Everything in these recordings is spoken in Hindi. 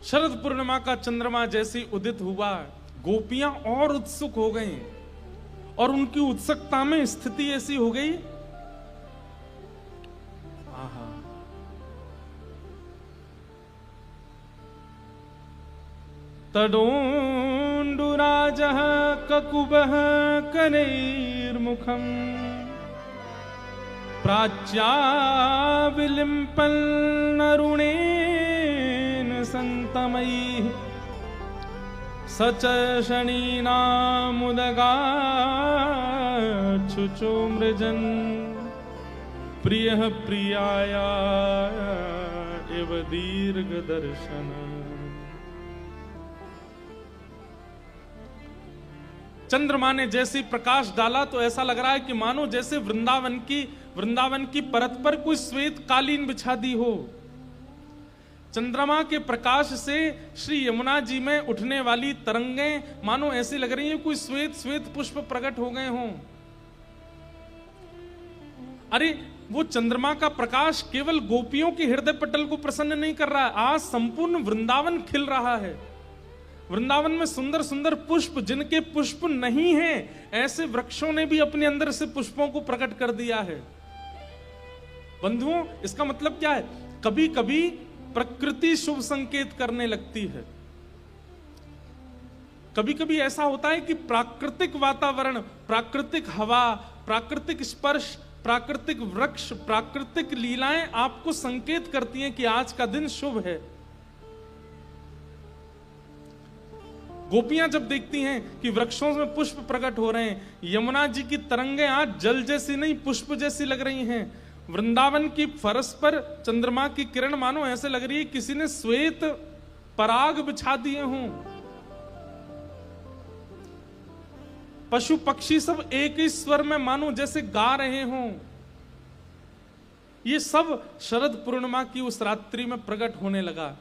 शरद पूर्णिमा का चंद्रमा जैसे उदित हुआ, गोपियां और उत्सुक हो गईं और उनकी उत्सुकता में स्थिति ऐसी हो गई, आहा, तडोण्डुराजः ककुबः कनैर्मुखम् प्राच्याविलिम्पन्नरुणेन सन्तमैः स च शनीनामुदगाच्छुचो मृजन् प्रियः प्रियाया इव दीर्घदर्शन। चंद्रमा ने जैसे प्रकाश डाला तो ऐसा लग रहा है कि मानो जैसे वृंदावन की परत पर कोई श्वेत कालीन बिछा दी हो। चंद्रमा के प्रकाश से श्री यमुना जी में उठने वाली तरंगें मानो ऐसी लग रही हैं कोई श्वेत श्वेत पुष्प प्रकट हो गए हों। अरे वो चंद्रमा का प्रकाश केवल गोपियों के हृदय पटल को प्रसन्न नहीं कर रहा है, आज संपूर्ण वृंदावन खिल रहा है। वृंदावन में सुंदर सुंदर पुष्प, जिनके पुष्प नहीं हैं, ऐसे वृक्षों ने भी अपने अंदर से पुष्पों को प्रकट कर दिया है। बंधुओं, इसका मतलब क्या है? कभी कभी प्रकृति शुभ संकेत करने लगती है। कभी कभी ऐसा होता है कि प्राकृतिक वातावरण, प्राकृतिक हवा, प्राकृतिक स्पर्श, प्राकृतिक वृक्ष, प्राकृतिक लीलाएं आपको संकेत करती हैं कि आज का दिन शुभ है। गोपियां जब देखती हैं कि वृक्षों में पुष्प प्रकट हो रहे हैं, यमुना जी की तरंगें आज जल जैसी नहीं पुष्प जैसी लग रही हैं, वृंदावन की फरस पर चंद्रमा की किरण मानो ऐसे लग रही है किसी ने श्वेत पराग बिछा दिए हों। पशु पक्षी सब एक ही स्वर में मानो जैसे गा रहे हों। ये सब शरद पूर्णिमा की उस रात्रि में प्रकट होने लगा।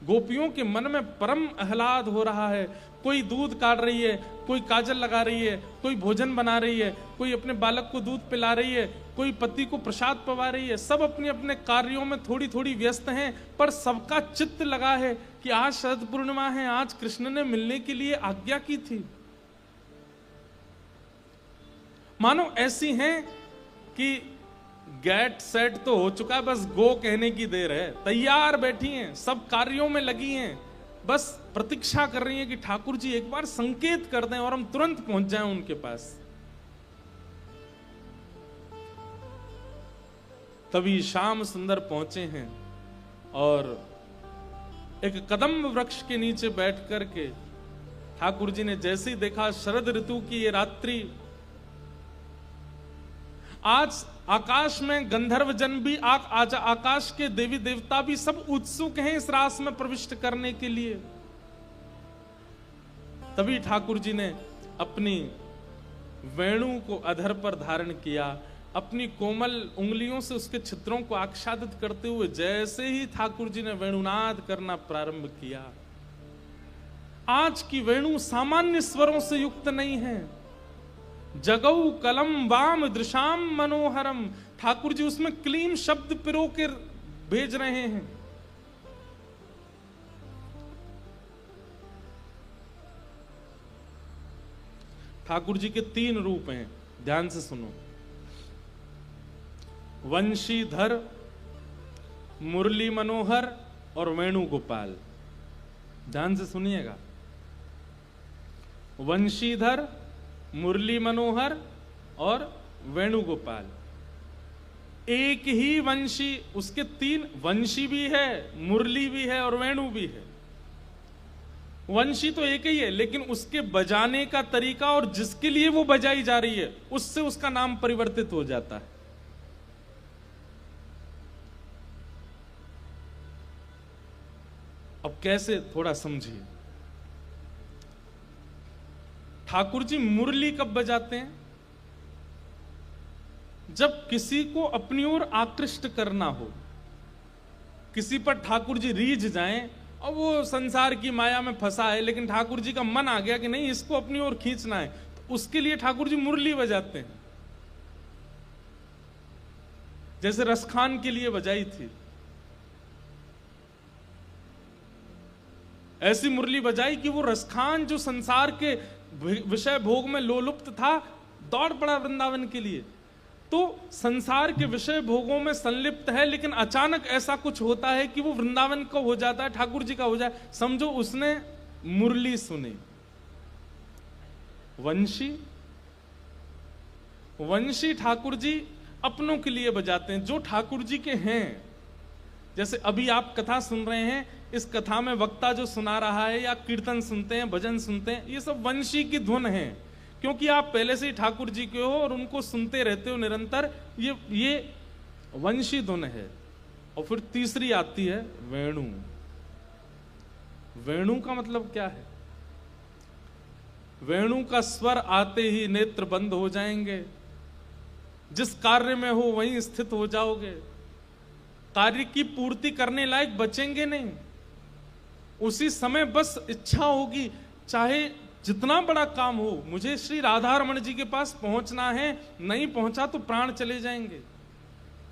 गोपियों के मन में परम आह्लाद हो रहा है। कोई दूध काट रही है, कोई काजल लगा रही है, कोई भोजन बना रही है, कोई अपने बालक को दूध पिला रही है, कोई पति को प्रसाद पवा रही है। सब अपने अपने कार्यों में थोड़ी थोड़ी व्यस्त हैं, पर सबका चित्त लगा है कि आज शरद पूर्णिमा है, आज कृष्ण ने मिलने के लिए आज्ञा की थी। मानो ऐसी हैं कि गेट सेट तो हो चुका है, बस गो कहने की देर है। तैयार बैठी हैं, सब कार्यों में लगी हैं, बस प्रतीक्षा कर रही हैं कि ठाकुर जी एक बार संकेत कर दें और हम तुरंत पहुंच जाएं उनके पास। तभी श्याम सुंदर पहुंचे हैं और एक कदम्ब वृक्ष के नीचे बैठ करके ठाकुर जी ने जैसे ही देखा शरद ऋतु की ये रात्रि, आज आकाश में गंधर्व जन भी, आज आकाश के देवी देवता भी सब उत्सुक हैं इस रास में प्रविष्ट करने के लिए। तभी ठाकुर जी ने अपनी वेणु को अधर पर धारण किया, अपनी कोमल उंगलियों से उसके छिद्रों को आच्छादित करते हुए जैसे ही ठाकुर जी ने वेणुनाद करना प्रारंभ किया, आज की वेणु सामान्य स्वरों से युक्त नहीं है। जगऊ कलम वाम दृशाम मनोहरम, ठाकुर जी उसमें क्लीम शब्द पिरो के भेज रहे हैं। ठाकुर जी के 3 रूप हैं, ध्यान से सुनो। वंशीधर, मुरली मनोहर और वेणुगोपाल। ध्यान से सुनिएगा। वंशीधर, मुरली मनोहर और वेणुगोपाल। एक ही वंशी, उसके 3 वंशी भी है, मुरली भी है और वेणु भी है। वंशी तो एक ही है, लेकिन उसके बजाने का तरीका और जिसके लिए वो बजाई जा रही है उससे उसका नाम परिवर्तित हो जाता है। अब कैसे, थोड़ा समझिए। ठाकुर जी मुरली कब बजाते हैं? जब किसी को अपनी ओर आकृष्ट करना हो, किसी पर ठाकुर जी रीझ जाएं और वो संसार की माया में फंसा है, लेकिन ठाकुर जी का मन आ गया कि नहीं इसको अपनी ओर खींचना है, तो उसके लिए ठाकुर जी मुरली बजाते हैं। जैसे रसखान के लिए बजाई थी। ऐसी मुरली बजाई कि वो रसखान जो संसार के विषय भोग में लोलुप्त था, दौड़ पड़ा वृंदावन के लिए। तो संसार के विषय भोगों में संलिप्त है, लेकिन अचानक ऐसा कुछ होता है कि वो वृंदावन का हो जाता है, ठाकुर जी का हो जाए। समझो उसने मुरली सुनी। वंशी ठाकुर जी अपनों के लिए बजाते हैं, जो ठाकुर जी के हैं। जैसे अभी आप कथा सुन रहे हैं, इस कथा में वक्ता जो सुना रहा है, या कीर्तन सुनते हैं, भजन सुनते हैं, ये सब वंशी की धुन है, क्योंकि आप पहले से ही ठाकुर जी के हो और उनको सुनते रहते हो निरंतर। ये वंशी धुन है। और फिर तीसरी आती है वेणु। वेणु का मतलब क्या है? वेणु का स्वर आते ही नेत्र बंद हो जाएंगे, जिस कार्य में हो वहीं स्थित हो जाओगे, कार्य की पूर्ति करने लायक बचेंगे नहीं। उसी समय बस इच्छा होगी, चाहे जितना बड़ा काम हो, मुझे श्री राधा रमण जी के पास पहुंचना है, नहीं पहुंचा तो प्राण चले जाएंगे।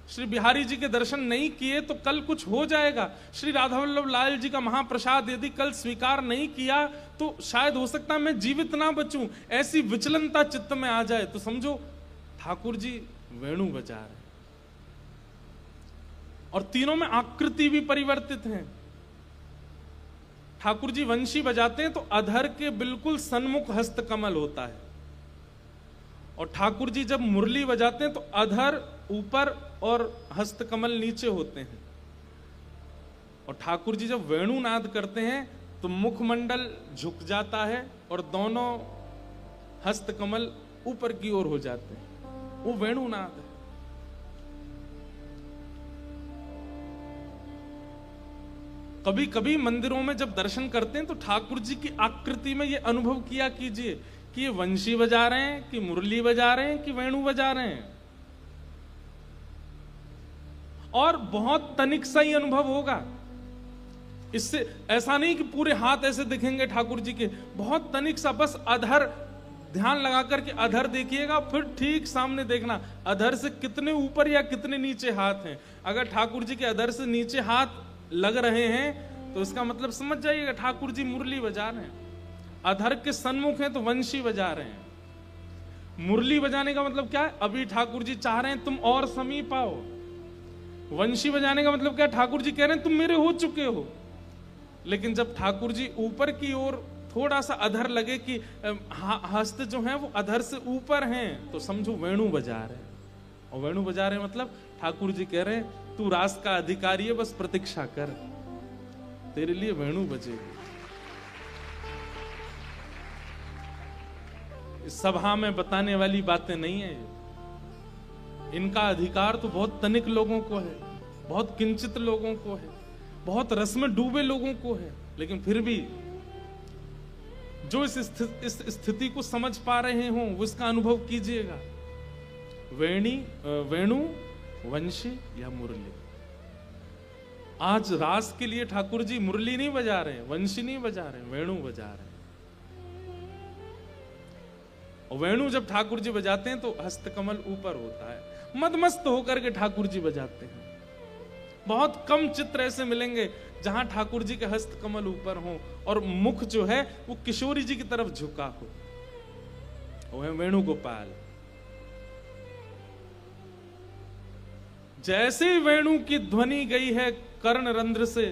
श्री बिहारी जी के दर्शन नहीं किए तो कल कुछ हो जाएगा। श्री राधा वल्लभ लाल जी का महाप्रसाद यदि कल स्वीकार नहीं किया तो शायद हो सकता मैं जीवित ना बचूं। ऐसी विचलनता चित्त में आ जाए तो समझो ठाकुर जी वेणु बजा रहे। और तीनों में आकृति भी परिवर्तित है। ठाकुर जी वंशी बजाते हैं तो अधर के बिल्कुल सन्मुख हस्त कमल होता है, और ठाकुर जी जब मुरली बजाते हैं तो अधर ऊपर और हस्त कमल नीचे होते हैं। और ठाकुर जी जब वेणु नाद करते हैं तो मुखमंडल झुक जाता है और दोनों हस्त कमल ऊपर की ओर हो जाते हैं। वो वेणु नाद है। कभी कभी मंदिरों में जब दर्शन करते हैं तो ठाकुर जी की आकृति में ये अनुभव किया कीजिए कि ये वंशी बजा रहे हैं, कि मुरली बजा रहे हैं, कि वेणु बजा रहे हैं। और बहुत तनिक सा ही अनुभव होगा। इससे ऐसा नहीं कि पूरे हाथ ऐसे दिखेंगे ठाकुर जी के, बहुत तनिक सा, बस अधर ध्यान लगा करके अधर देखिएगा, फिर ठीक सामने देखना अधर से कितने ऊपर या कितने नीचे हाथ हैं। अगर ठाकुर जी के अधर से नीचे हाथ लग रहे हैं तो इसका मतलब समझ जाइएगा ठाकुर जी मुरली बजा रहे हैं। अधर के सन्मुख हैं तो वंशी बजा रहे हैं। मुरली बजाने का मतलब क्या है? अभी ठाकुर जी चाह रहे हैं तुम और समीप आओ। वंशी बजाने का मतलब क्या? ठाकुर जी कह रहे हैं तुम मेरे हो चुके हो। लेकिन जब ठाकुर जी ऊपर की ओर थोड़ा सा अधर लगे कि हस्त जो है वो अधर से ऊपर हैं, तो समझो वेणु बजा रहे हैं। और वेणु बजा रहे हैं मतलब ठाकुर जी कह रहे हैं तू रास का अधिकारी है, बस प्रतीक्षा कर, तेरे लिए वेणु बजेगी। इस सभा में बताने वाली बातें नहीं है। इनका अधिकार तो बहुत तनिक लोगों को है, बहुत किंचित लोगों को है, बहुत रस में डूबे लोगों को है। लेकिन फिर भी जो इस स्थिति को समझ पा रहे हो वो इसका अनुभव कीजिएगा। वेणु, वंशी या मुरली। आज रास के लिए ठाकुर जी मुरली नहीं बजा रहे, वंशी नहीं बजा रहे, वेणु बजा रहे हैं। और वेणु जब ठाकुर जी बजाते हैं तो हस्तकमल ऊपर होता है, मदमस्त होकर के ठाकुर जी बजाते हैं। बहुत कम चित्र ऐसे मिलेंगे जहां ठाकुर जी के हस्त कमल ऊपर हो और मुख जो है वो किशोरी जी की तरफ झुका हो। वो है वेणुगोपाल। जैसे वेणु की ध्वनि गई है कर्ण रंध्र से,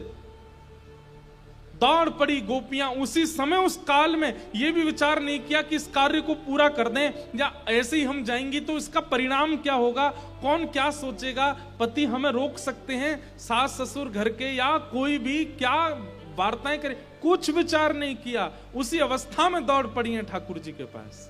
दौड़ पड़ी गोपियां। उसी समय उस काल में यह भी विचार नहीं किया कि इस कार्य को पूरा कर दें, या ऐसे ही हम जाएंगी तो इसका परिणाम क्या होगा, कौन क्या सोचेगा, पति हमें रोक सकते हैं, सास ससुर घर के या कोई भी क्या वार्ताएं करे, कुछ विचार नहीं किया। उसी अवस्था में दौड़ पड़ी हैं ठाकुर जी के पास।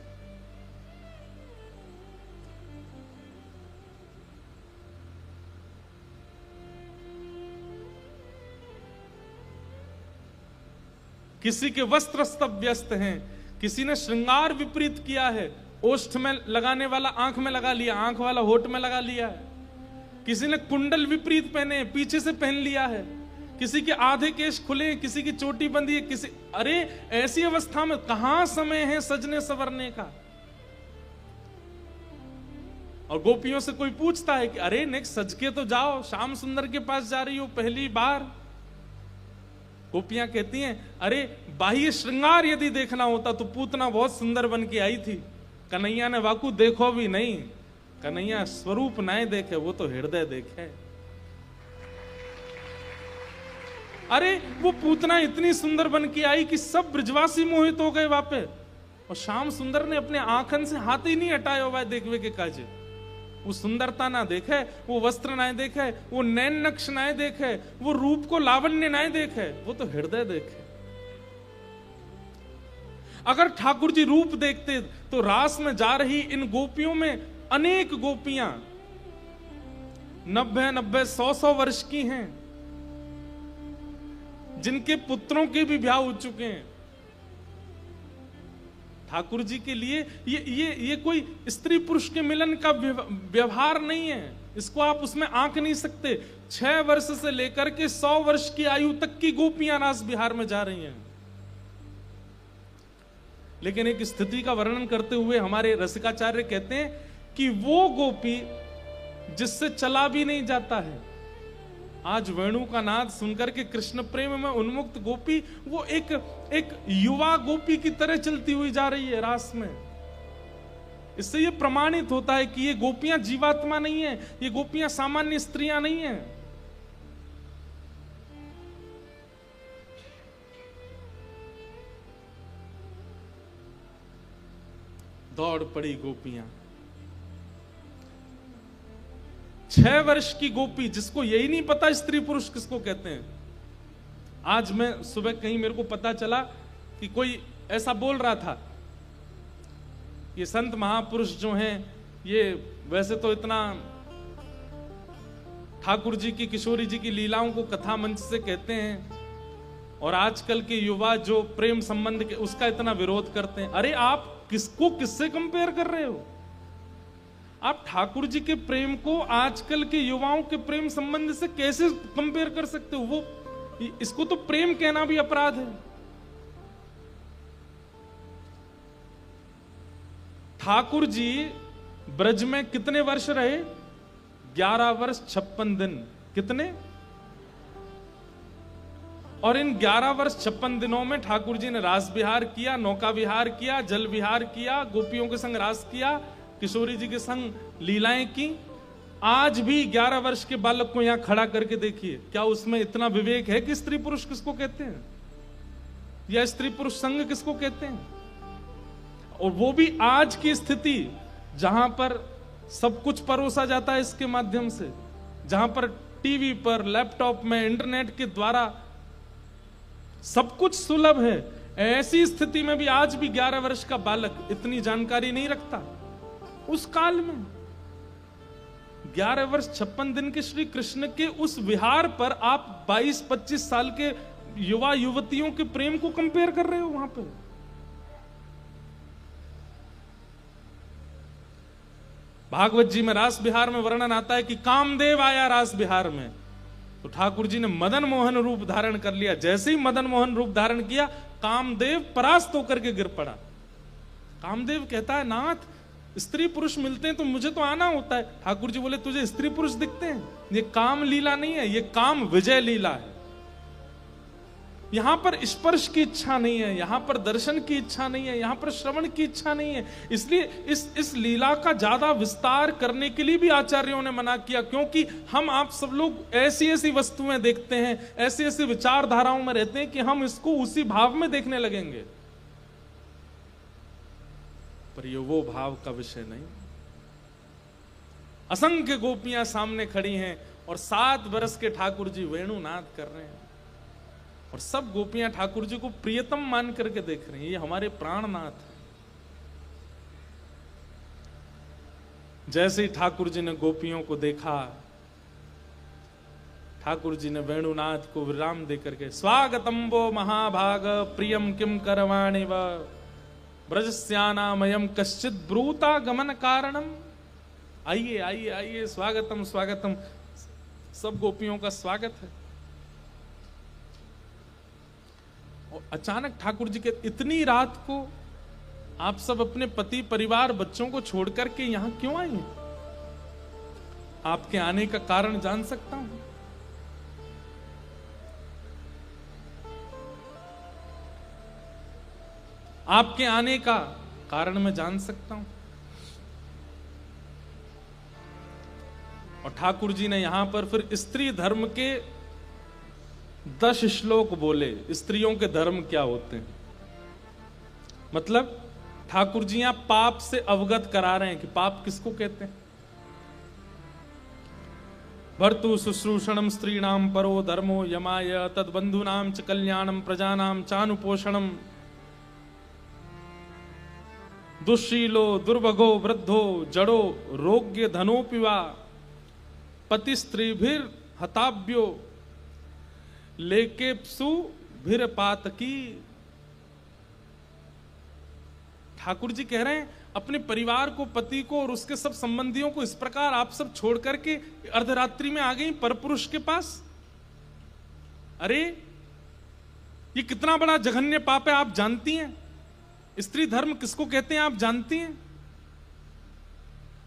किसी के वस्त्र स्तव्यस्त हैं, किसी ने श्रृंगार विपरीत किया है, ओष्ठ में लगाने वाला आंख में लगा लिया, आंख वाला होठ में लगा लिया है। किसी ने कुंडल विपरीत पहने, पीछे से पहन लिया है। किसी के आधे केश खुले, किसी की चोटी बंधी है, किसी, अरे ऐसी अवस्था में कहां समय है सजने संवरने का। और गोपियों से कोई पूछता है कि अरे नेक्स्ट सज के तो जाओ, श्याम सुंदर के पास जा रही हो पहली बार। गोपियां कहती हैं, अरे बाह्य श्रृंगार यदि देखना होता तो पूतना बहुत सुंदर बन के आई थी, कन्हैया ने वाकू देखो भी नहीं। कन्हैया स्वरूप नाय देखे, वो तो हृदय देखे। अरे वो पूतना इतनी सुंदर बन के आई कि सब ब्रजवासी मोहित हो गए वहां पे, और श्याम सुंदर ने अपने आंखन से हाथ ही नहीं हटाया हुआ देखवे के काजे। वो सुंदरता ना देखे, वो वस्त्र ना देखे, वो नैन नक्श ना देखे, वो रूप को लावण्य ना देखे, वो तो हृदय देखे। अगर ठाकुर जी रूप देखते तो रास में जा रही इन गोपियों में अनेक गोपियां 90-90, 100-100 वर्ष की हैं, जिनके पुत्रों के भी ब्याह हो चुके हैं। ठाकुर जी के लिए ये कोई स्त्री पुरुष के मिलन का व्यवहार नहीं है, इसको आप उसमें आंक नहीं सकते। 6 वर्ष से लेकर के 100 वर्ष की आयु तक की गोपियां रास बिहार में जा रही हैं। लेकिन एक स्थिति का वर्णन करते हुए हमारे रसिकाचार्य कहते हैं कि वो गोपी जिससे चला भी नहीं जाता है, आज वेणु का नाद सुनकर के कृष्ण प्रेम में उन्मुक्त गोपी वो एक युवा गोपी की तरह चलती हुई जा रही है रास में। इससे ये प्रमाणित होता है कि ये गोपियां जीवात्मा नहीं है, ये गोपियां सामान्य स्त्रियां नहीं है। दौड़ पड़ी गोपियां। 6 वर्ष की गोपी, जिसको यही नहीं पता स्त्री पुरुष किसको कहते हैं। आज मैं सुबह कहीं मेरे को पता चला कि कोई ऐसा बोल रहा था, ये संत महापुरुष जो हैं ये वैसे तो इतना ठाकुर जी की, किशोरी जी की लीलाओं को कथा मंच से कहते हैं, और आजकल के युवा जो प्रेम संबंध के उसका इतना विरोध करते हैं। अरे आप किसको किससे कंपेयर कर रहे हो? आप ठाकुर जी के प्रेम को आजकल के युवाओं के प्रेम संबंध से कैसे कंपेयर कर सकते हो? वो इसको तो प्रेम कहना भी अपराध है। ठाकुर जी ब्रज में कितने वर्ष रहे? 11 वर्ष 56 दिन। कितने? और इन 11 वर्ष 56 दिनों में ठाकुर जी ने रास विहार किया, नौका विहार किया, जल विहार किया, गोपियों के संग रास किया, किशोरी जी के संग लीलाएं की। आज भी 11 वर्ष के बालक को यहां खड़ा करके देखिए, क्या उसमें इतना विवेक है कि स्त्री पुरुष किसको कहते हैं या स्त्री पुरुष संग किसको कहते हैं? और वो भी आज की स्थिति जहां पर सब कुछ परोसा जाता है इसके माध्यम से, जहां पर टीवी पर, लैपटॉप में, इंटरनेट के द्वारा सब कुछ सुलभ है, ऐसी स्थिति में भी आज भी 11 वर्ष का बालक इतनी जानकारी नहीं रखता। उस काल में 11 वर्ष 56 दिन के श्री कृष्ण के उस विहार पर आप 22-25 साल के युवा युवतियों के प्रेम को कंपेयर कर रहे हो वहां पे। भागवत जी में रास बिहार में वर्णन आता है कि कामदेव आया रास बिहार में, तो ठाकुर जी ने मदन मोहन रूप धारण कर लिया। जैसे ही मदन मोहन रूप धारण किया, कामदेव परास्त होकर के गिर पड़ा। कामदेव कहता है, नाथ स्त्री पुरुष मिलते हैं तो मुझे तो आना होता है। ठाकुर जी बोले, तुझे स्त्री पुरुष दिखते हैं? ये काम लीला नहीं है, ये काम विजय लीला है। यहां पर स्पर्श की इच्छा नहीं है, यहां पर दर्शन की इच्छा नहीं है, यहां पर श्रवण की इच्छा नहीं है। इसलिए इस लीला का ज्यादा विस्तार करने के लिए भी आचार्यों ने मना किया, क्योंकि हम आप सब लोग ऐसी ऐसी वस्तुएं देखते हैं, ऐसी ऐसी विचारधाराओं में रहते हैं कि हम इसको उसी भाव में देखने लगेंगे, पर ये वो भाव का विषय नहीं। असंख्य गोपियां सामने खड़ी हैं और 7 वर्ष के ठाकुर जी वेणुनाद कर रहे हैं, और सब गोपियां ठाकुर जी को प्रियतम मान करके देख रही हैं। ये हमारे प्राणनाथ है। जैसे ही ठाकुर जी ने गोपियों को देखा, ठाकुर जी ने वेणुनाथ को विराम देकर के, स्वागतम वो महाभाग प्रियम किम करवाणि व ब्रजस्यानामयम कश्चित ब्रूता गमन कारणम। आइए आइए आइए, स्वागतम स्वागतम। सब गोपियों का स्वागत है। और अचानक ठाकुर जी के, इतनी रात को आप सब अपने पति परिवार बच्चों को छोड़ करके यहां क्यों आए हैं? आपके आने का कारण जान सकता हूं? आपके आने का कारण मैं जान सकता हूं। और ठाकुर जी ने यहां पर फिर स्त्री धर्म के 10 श्लोक बोले, स्त्रियों के धर्म क्या होते हैं। मतलब ठाकुर जी यहां पाप से अवगत करा रहे हैं कि पाप किसको कहते हैं। भर्तु शुश्रूषणम स्त्रीणाम परो धर्मो यमाय तद्बंधूनाम च कल्याणम प्रजानाम चानुपोषणम दुश्शीलो दुर्भगो वृद्धो जड़ो रोग्य धनोपिवा पति स्त्रीभिर हताभ्यो लेकेप्सु भिर पातकी। ठाकुर जी कह रहे हैं अपने परिवार को, पति को और उसके सब संबंधियों को इस प्रकार आप सब छोड़ करके अर्धरात्रि में आ गई परपुरुष के पास। अरे ये कितना बड़ा जघन्य पाप है, आप जानती हैं? स्त्री धर्म किसको कहते हैं आप जानती हैं?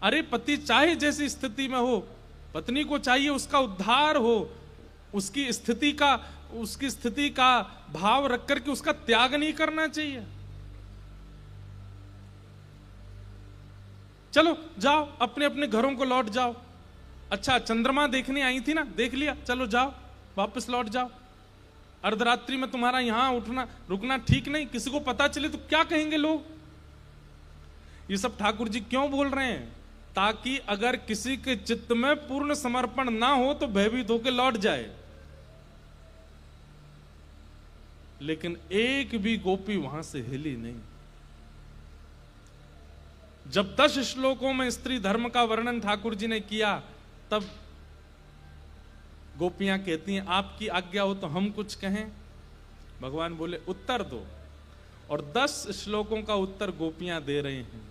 अरे पति चाहे जैसी स्थिति में हो, पत्नी को चाहिए उसका उद्धार हो, उसकी स्थिति का भाव रख करके उसका त्याग नहीं करना चाहिए। चलो जाओ अपने अपने घरों को लौट जाओ। अच्छा चंद्रमा देखने आई थी ना, देख लिया, चलो जाओ वापस लौट जाओ। अर्धरात्रि में तुम्हारा यहां उठना रुकना ठीक नहीं, किसी को पता चले तो क्या कहेंगे लोग। ये सब ठाकुर जी क्यों बोल रहे हैं? ताकि अगर किसी के चित्त में पूर्ण समर्पण ना हो तो भयभीत होकर लौट जाए। लेकिन एक भी गोपी वहां से हिली नहीं। जब 10 श्लोकों में स्त्री धर्म का वर्णन ठाकुर जी ने किया, तब गोपियां कहती हैं आपकी आज्ञा हो तो हम कुछ कहें। भगवान बोले उत्तर दो, और 10 श्लोकों का उत्तर गोपियां दे रहे हैं।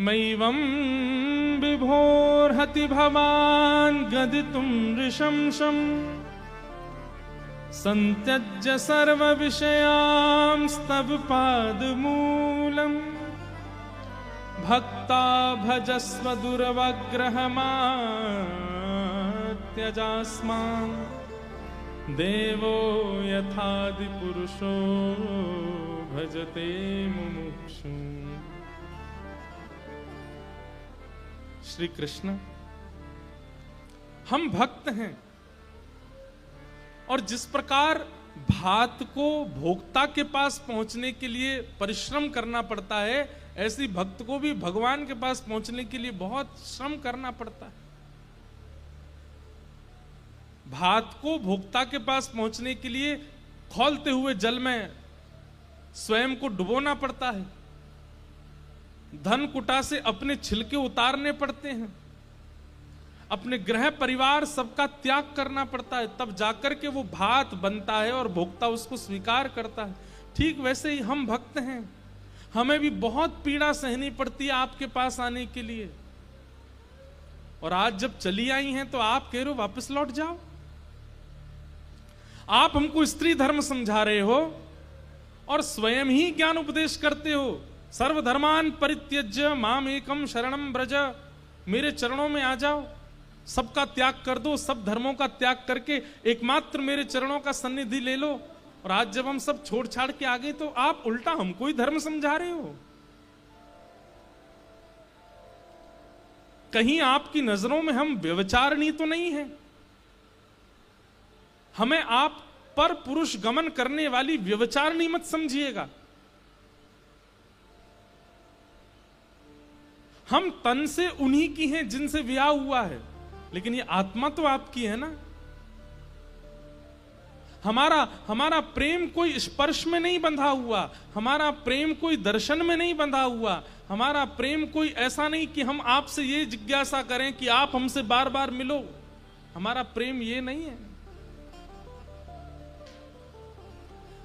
मैवं विभोर्हति भवान् गदितुं ऋशंसम् संत्यज्य सर्व विषयांस्तव पादमूलम् भक्ता भजस्व दुर्वग्रहमात्यजास्मान् देवो यथादि पुरुषो भजते मुमुक्षु। श्री कृष्ण, हम भक्त हैं, और जिस प्रकार भात को भोक्ता के पास पहुंचने के लिए परिश्रम करना पड़ता है, ऐसी भक्त को भी भगवान के पास पहुंचने के लिए बहुत श्रम करना पड़ता है। भात को भोक्ता के पास पहुंचने के लिए खौलते हुए जल में स्वयं को डुबोना पड़ता है, धन कुटा से अपने छिलके उतारने पड़ते हैं, अपने गृह परिवार सबका त्याग करना पड़ता है, तब जाकर के वो भात बनता है और भोक्ता उसको स्वीकार करता है। ठीक वैसे ही हम भक्त हैं, हमें भी बहुत पीड़ा सहनी पड़ती है आपके पास आने के लिए। और आज जब चली आई हैं तो आप कह रहे हो वापस लौट जाओ। आप हमको स्त्री धर्म समझा रहे हो और स्वयं ही ज्ञान उपदेश करते हो। सर्वधर्मान परित्यज्य माम एकम शरणम ब्रज, मेरे चरणों में आ जाओ, सबका त्याग कर दो, सब धर्मों का त्याग करके एकमात्र मेरे चरणों का सन्निधि ले लो। और आज जब हम सब छोड़ छाड़ के आ गए तो आप उल्टा हमको ही धर्म समझा रहे हो। कहीं आपकी नजरों में हम व्यभिचारिणी तो नहीं है? हमें आप पर पुरुष गमन करने वाली व्यभिचारिणी मत समझिएगा। हम तन से उन्हीं की हैं जिनसे ब्याह हुआ है, लेकिन ये आत्मा तो आपकी है ना। हमारा प्रेम कोई स्पर्श में नहीं बंधा हुआ, हमारा प्रेम कोई दर्शन में नहीं बंधा हुआ, हमारा प्रेम कोई ऐसा नहीं कि हम आपसे ये जिज्ञासा करें कि आप हमसे बार बार मिलो। हमारा प्रेम ये नहीं है।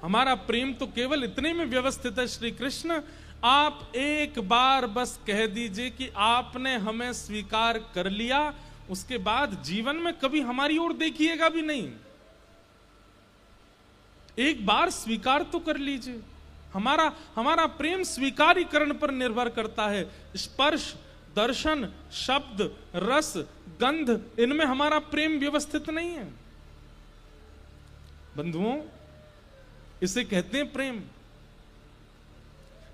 हमारा प्रेम तो केवल इतने में व्यवस्थित है श्री कृष्ण, आप एक बार बस कह दीजिए कि आपने हमें स्वीकार कर लिया, उसके बाद जीवन में कभी हमारी ओर देखिएगा भी नहीं। एक बार स्वीकार तो कर लीजिए। हमारा प्रेम स्वीकारीकरण पर निर्भर करता है। स्पर्श, दर्शन, शब्द, रस, गंध, इनमें हमारा प्रेम व्यवस्थित नहीं है। बंधुओं, इसे कहते हैं प्रेम।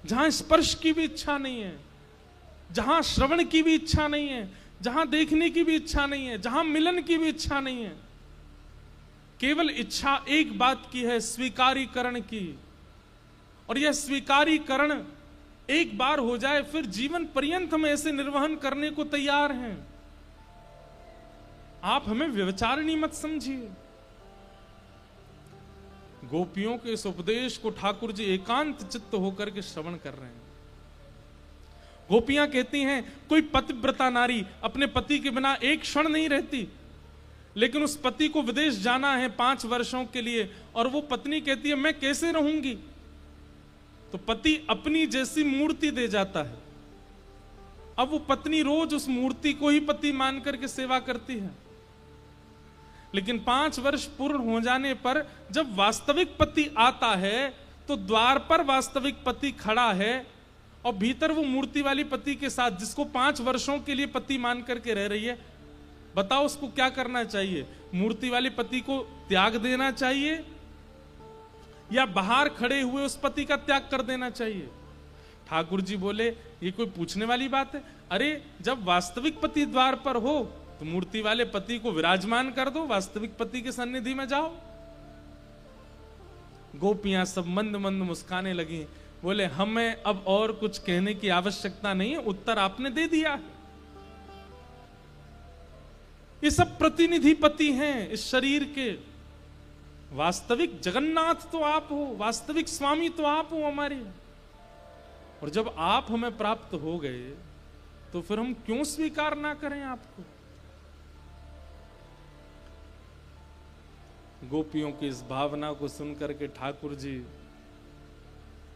जहां स्पर्श की भी इच्छा नहीं है, जहां श्रवण की भी इच्छा नहीं है, जहां देखने की भी इच्छा नहीं है, जहां मिलन की भी इच्छा नहीं है, केवल इच्छा एक बात की है, स्वीकारीकरण की। और यह स्वीकारीकरण एक बार हो जाए फिर जीवन पर्यंत हम ऐसे निर्वहन करने को तैयार हैं। आप हमें व्यभिचारिणी मत समझिए। गोपियों के इस उपदेश को ठाकुर जी एकांत चित्त होकर के श्रवण कर रहे हैं। गोपियां कहती हैं कोई पतिव्रता नारी अपने पति के बिना एक क्षण नहीं रहती, लेकिन उस पति को विदेश जाना है 5 वर्षों के लिए, और वो पत्नी कहती है मैं कैसे रहूंगी। तो पति अपनी जैसी मूर्ति दे जाता है। अब वो पत्नी रोज उस मूर्ति को ही पति मान करके सेवा करती है। लेकिन 5 वर्ष पूर्ण हो जाने पर जब वास्तविक पति आता है तो द्वार पर वास्तविक पति खड़ा है, और भीतर वो मूर्ति वाली पति के साथ, जिसको 5 वर्षों के लिए पति मान करके रह रही है। बताओ उसको क्या करना चाहिए? मूर्ति वाले पति को त्याग देना चाहिए या बाहर खड़े हुए उस पति का त्याग कर देना चाहिए? ठाकुर जी बोले ये कोई पूछने वाली बात है? अरे जब वास्तविक पति द्वार पर हो तो मूर्ति वाले पति को विराजमान कर दो, वास्तविक पति के सन्निधि में जाओ। गोपियां सब मंद मंद मुस्काने लगी, बोले हमें अब और कुछ कहने की आवश्यकता नहीं है, उत्तर आपने दे दिया है। ये सब प्रतिनिधि पति हैं इस शरीर के। वास्तविक जगन्नाथ तो आप हो, वास्तविक स्वामी तो आप हो हमारे। और जब आप हमें प्राप्त हो गए तो फिर हम क्यों स्वीकार ना करें आपको? गोपियों की इस भावना को सुनकर के ठाकुर जी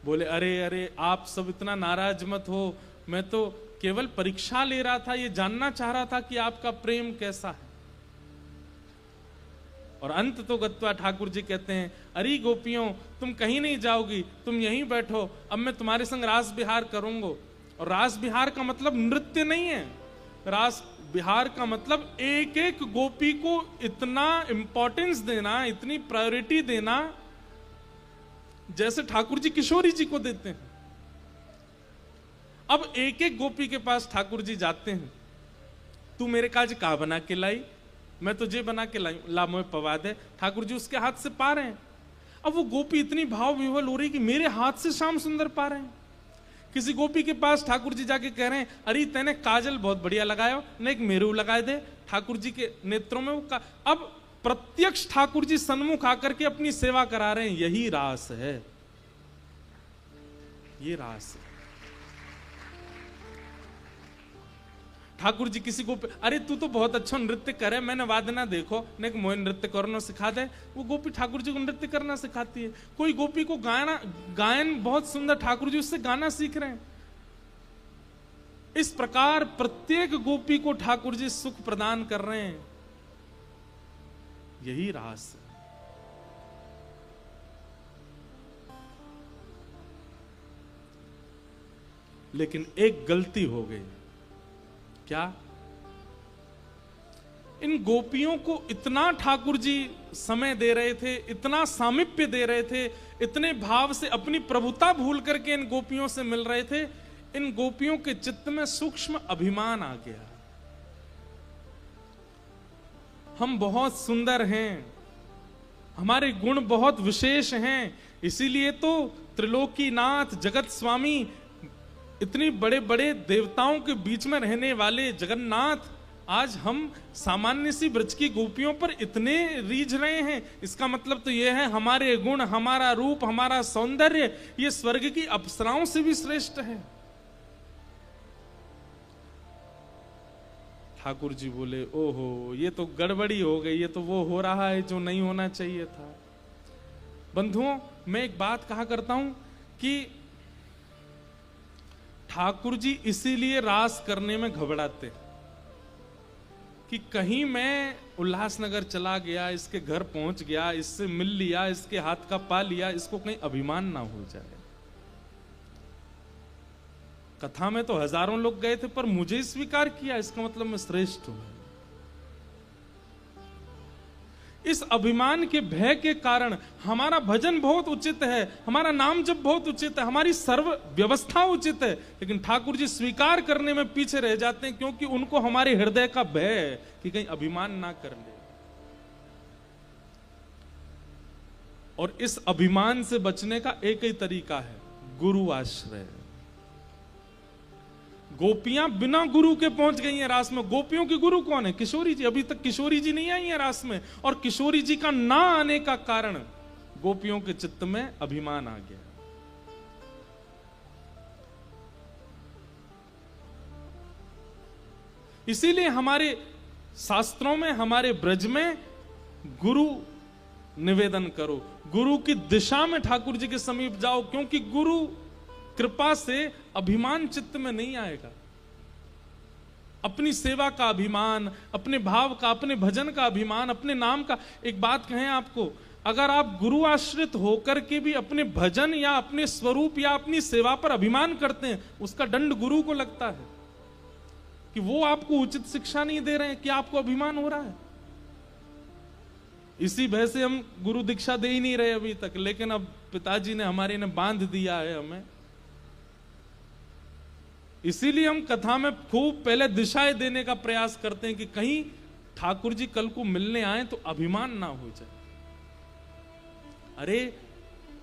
बोले अरे अरे आप सब इतना नाराज मत हो, मैं तो केवल परीक्षा ले रहा था, ये जानना चाह रहा था कि आपका प्रेम कैसा है। और अंत तो गत्वा ठाकुर जी कहते हैं अरे गोपियों तुम कहीं नहीं जाओगी, तुम यहीं बैठो, अब मैं तुम्हारे संग रास विहार करूंगा। और रास विहार का मतलब नृत्य नहीं है, रास विहार का मतलब एक एक गोपी को इतना इंपॉर्टेंस देना, इतनी प्रायोरिटी देना जैसे ठाकुर जी किशोरी जी को देते हैं। अब एक एक गोपी के पास ठाकुर जी जाते हैं, तू मेरे काज का बना के लाई, मैं तुझे बना के लाई, ला मोए पवा दे। ठाकुर जी उसके हाथ से पा रहे हैं। अब वो गोपी इतनी भाव विह्वल हो रही कि मेरे हाथ से श्याम सुंदर पा रहे हैं। किसी गोपी के पास ठाकुर जी जाके कह रहे हैं अरे तेने काजल बहुत बढ़िया लगाया, न एक मेरू लगाए दे। ठाकुर जी के नेत्रों में वो अब प्रत्यक्ष ठाकुर जी सन्मुख आकर के अपनी सेवा करा रहे हैं। यही रास है, ये रास है। ठाकुर जी किसी को अरे तू तो बहुत अच्छा नृत्य करे, मैंने वादना देखो, ने मोह नृत्य करना सिखा दे। वो गोपी ठाकुर जी को नृत्य करना सिखाती है। कोई गोपी को गायन बहुत सुंदर, ठाकुर जी उससे गाना सीख रहे हैं। इस प्रकार प्रत्येक गोपी को ठाकुर जी सुख प्रदान कर रहे हैं। यही रास है। लेकिन एक गलती हो गई। क्या? इन गोपियों को इतना ठाकुर जी समय दे रहे थे, इतना सामिप्य दे रहे थे, इतने भाव से अपनी प्रभुता भूल करके इन गोपियों से मिल रहे थे। इन गोपियों के चित्त में सूक्ष्म अभिमान आ गया। हम बहुत सुंदर हैं, हमारे गुण बहुत विशेष हैं, इसीलिए तो त्रिलोकीनाथ जगत स्वामी, इतनी बड़े बड़े देवताओं के बीच में रहने वाले जगन्नाथ, आज हम सामान्य सी ब्रज की गोपियों पर इतने रीझ रहे हैं। इसका मतलब तो यह है हमारे गुण, हमारा रूप, हमारा सौंदर्य ये स्वर्ग की अप्सराओं से भी श्रेष्ठ है। ठाकुर जी बोले ओहो ये तो गड़बड़ी हो गई, ये तो वो हो रहा है जो नहीं होना चाहिए था। बंधुओं, मैं एक बात कहा करता हूं कि ठाकुर जी इसीलिए रास करने में घबराते कि कहीं मैं उल्लासनगर चला गया, इसके घर पहुंच गया, इससे मिल लिया, इसके हाथ का पा लिया, इसको कहीं अभिमान ना हो जाए। कथा में तो हजारों लोग गए थे पर मुझे स्वीकार किया, इसका मतलब मैं श्रेष्ठ हूं। इस अभिमान के भय के कारण हमारा भजन बहुत उचित है, हमारा नाम जप बहुत उचित है, हमारी सर्व व्यवस्था उचित है, लेकिन ठाकुर जी स्वीकार करने में पीछे रह जाते हैं, क्योंकि उनको हमारे हृदय का भय है कि कहीं अभिमान ना कर ले। और इस अभिमान से बचने का एक ही तरीका है, गुरु आश्रय। गोपियां बिना गुरु के पहुंच गई हैं रास में। गोपियों की गुरु कौन है? किशोरी जी। अभी तक किशोरी जी नहीं आई है रास में, और किशोरी जी का ना आने का कारण गोपियों के चित्त में अभिमान आ गया। इसीलिए हमारे शास्त्रों में, हमारे ब्रज में गुरु निवेदन करो, गुरु की दिशा में ठाकुर जी के समीप जाओ, क्योंकि गुरु कृपा से अभिमान चित्त में नहीं आएगा। अपनी सेवा का अभिमान, अपने भाव का, अपने भजन का अभिमान, अपने नाम का। एक बात कहें आपको, अगर आप गुरु आश्रित होकर के भी अपने भजन या अपने स्वरूप या अपनी सेवा पर अभिमान करते हैं, उसका दंड गुरु को लगता है कि वो आपको उचित शिक्षा नहीं दे रहे हैं, कि आपको अभिमान हो रहा है। इसी भय से हम गुरु दीक्षा दे ही नहीं रहे अभी तक, लेकिन अब पिताजी ने हमारे ने बांध दिया है हमें। इसीलिए हम कथा में खूब पहले दिशाएं देने का प्रयास करते हैं कि कहीं ठाकुर जी कल को मिलने आए तो अभिमान ना हो जाए। अरे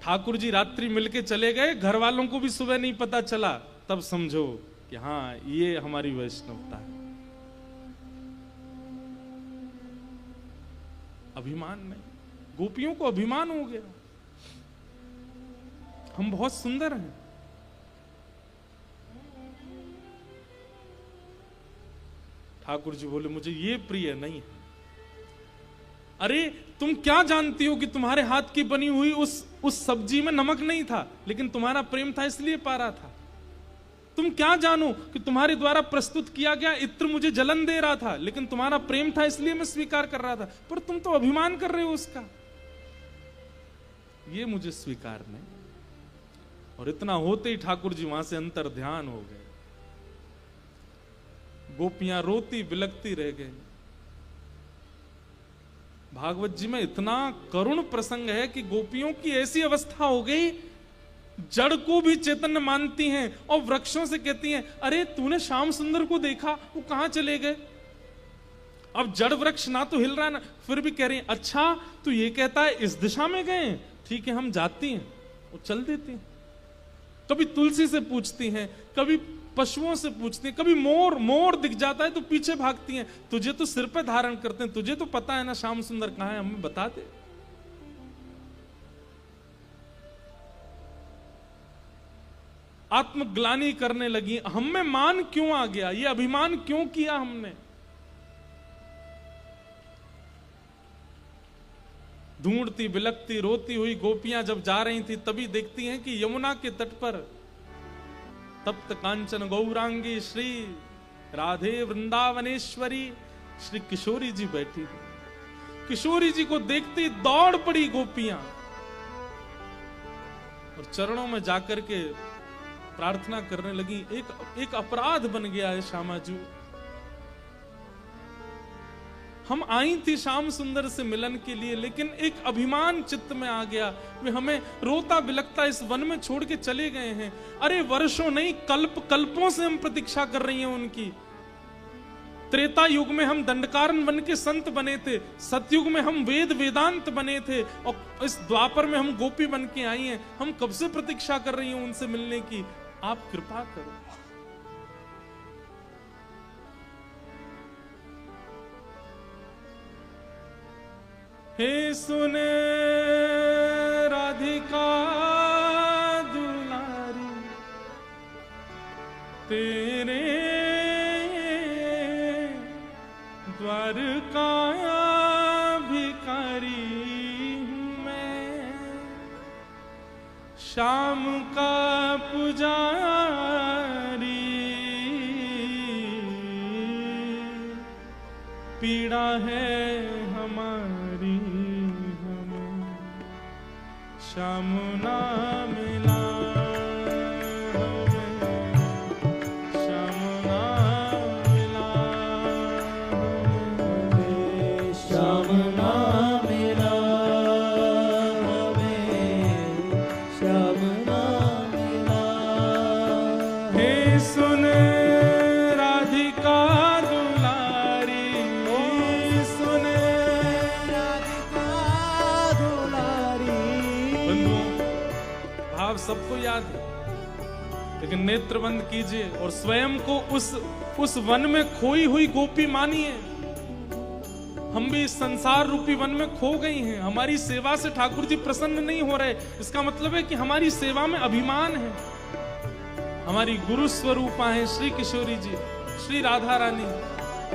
ठाकुर जी रात्रि मिलके चले गए, घर वालों को भी सुबह नहीं पता चला, तब समझो कि हाँ ये हमारी वैष्णवता है। अभिमान नहीं, गोपियों को अभिमान हो गया, हम बहुत सुंदर हैं। ठाकुर जी बोले मुझे ये प्रिय नहीं है। अरे तुम क्या जानती हो कि तुम्हारे हाथ की बनी हुई उस सब्जी में नमक नहीं था, लेकिन तुम्हारा प्रेम था इसलिए पा रहा था। तुम क्या जानो कि तुम्हारे द्वारा प्रस्तुत किया गया इत्र मुझे जलन दे रहा था, लेकिन तुम्हारा प्रेम था इसलिए मैं स्वीकार कर रहा था, पर तुम तो अभिमान कर रहे हो उसका। ये मुझे स्वीकार नहीं। और इतना होते ही ठाकुर जी वहां से अंतर ध्यान हो गए। गोपियां रोती बिलखती रह गई। भागवत जी में इतना करुण प्रसंग है कि गोपियों की ऐसी अवस्था हो गई, जड़ को भी चैतन्य मानती हैं और वृक्षों से कहती हैं, अरे तूने श्याम सुंदर को देखा, वो कहां चले गए? अब जड़ वृक्ष ना तो हिल रहा है ना, फिर भी कह रही हैं, अच्छा तू ये कहता है इस दिशा में गए, ठीक है हम जाती हैं। वो चल देती हैं। कभी तुलसी से पूछती हैं, कभी पशुओं से पूछती हैं, कभी मोर दिख जाता है तो पीछे भागती हैं। तुझे तो सिर पे धारण करते हैं, तुझे तो पता है ना श्याम सुंदर कहां है, हमें बता दे। आत्मग्लानि करने लगी, हम में मान क्यों आ गया, ये अभिमान क्यों किया हमने। ढूंढती बिलखती रोती हुई गोपियां जब जा रही थी, तभी देखती हैं कि यमुना के तट पर तप्त कांचन गौरांगी श्री राधे वृंदावनेश्वरी श्री किशोरी जी बैठी। किशोरी जी को देखते ही दौड़ पड़ी गोपियां और चरणों में जाकर के प्रार्थना करने लगी। एक अपराध बन गया है श्यामा जी, हम आई थी श्याम सुंदर से मिलन के लिए, लेकिन एक अभिमान चित्त में आ गया, वे हमें रोता बिलखता इस वन में छोड़ के चले गए हैं। अरे वर्षों नहीं, कल्पों से हम प्रतीक्षा कर रही हैं उनकी। त्रेता युग में हम दंडकारन बन के संत बने थे, सतयुग में हम वेद वेदांत बने थे, और इस द्वापर में हम गोपी बन के आई हैं। हम कब से प्रतीक्षा कर रही हैं उनसे मिलने की, आप कृपा करो। हे सुने राधिका दुलारी, तेरे द्वारका भिखारी हूँ मैं, श्याम का पुजारी, पीड़ा है हमारी हमें श्याम ना मिला, श्याम ना मिला, श्याम ना मिला। सबको याद है, लेकिन नेत्र बंद कीजिए और स्वयं को उस वन में खोई हुई गोपी मानिए। हम भी इस संसार रूपी वन में खो गई हैं। हमारी सेवा से ठाकुर जी प्रसन्न नहीं हो रहे, इसका मतलब है कि हमारी सेवा में अभिमान है। हमारी गुरु स्वरूपा है श्री किशोरी जी, श्री राधा रानी,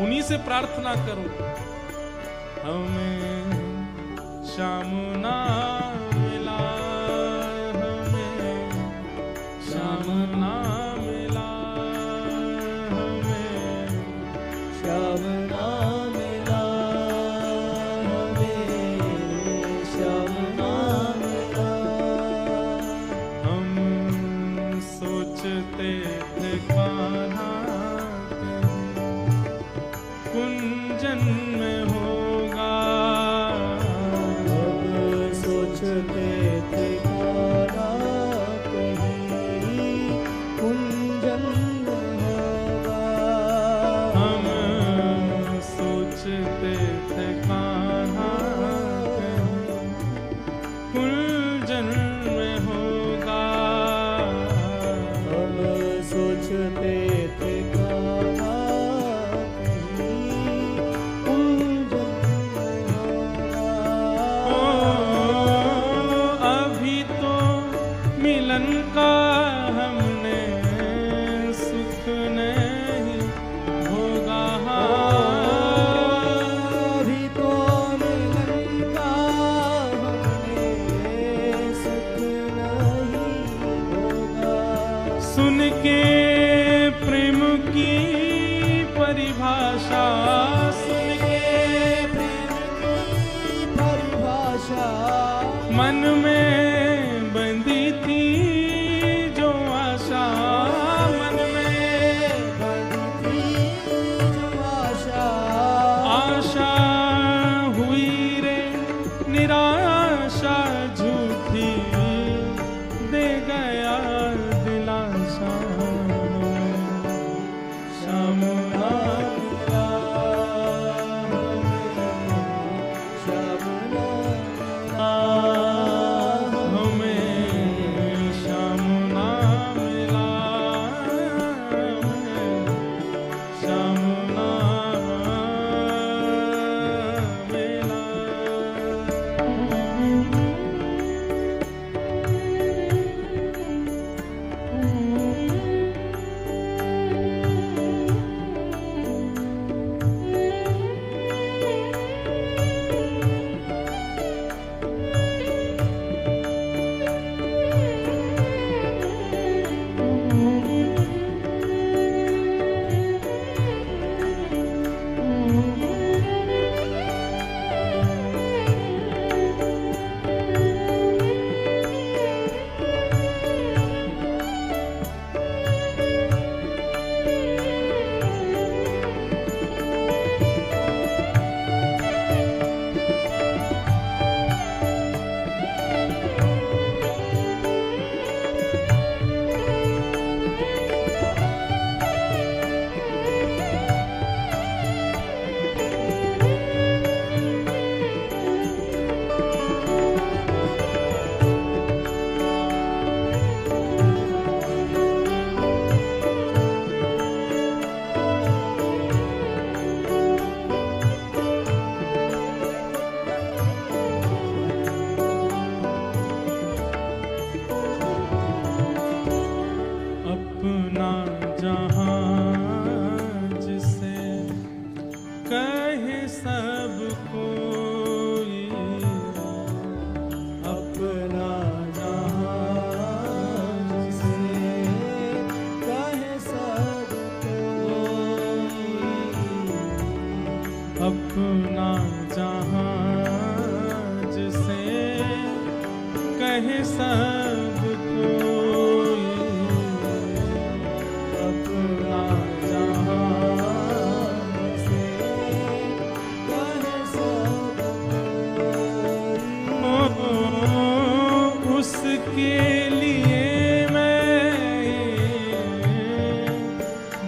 उन्हीं से प्रार्थना करो हमें श्याम ना मिला, हमें श्याम ना मिला, हमें श्याम ना मिला, हमें श्याम ना मिला। हम सोचते थे कान्हा कुंजन में होगा, हम सोचते थे कान्हा कहीं कुंजन में होगा। हम सोचते थे कान्हा कुंजन में होगा। हम सोचते थे कान्हा कहीं कुंजन में होगा। अभी तो मिलन का हमने सुख नहीं भोगा, अभी तो मिलन का हमने सुख नहीं होगा। सुन के प्रेम की परिभाषा, सुन के प्रेम की परिभाषा मन में बंधी थी जो आशा, मन में बंधी थी जो आशा। आशा हुई रे निराशा झूठी, दे गया दिलासा श्याम ना मिला, श्याम ना मिला। हमें श्याम ना मिला, श्याम ना मिला। अपना जहां जिसे कहे सब कोई, अपना जहां जिसे कहे सब कोई। अपना जहां जिसे कहे सब कोई, अपना जहां जिसे कहे सब कोई। उसके लिए मैं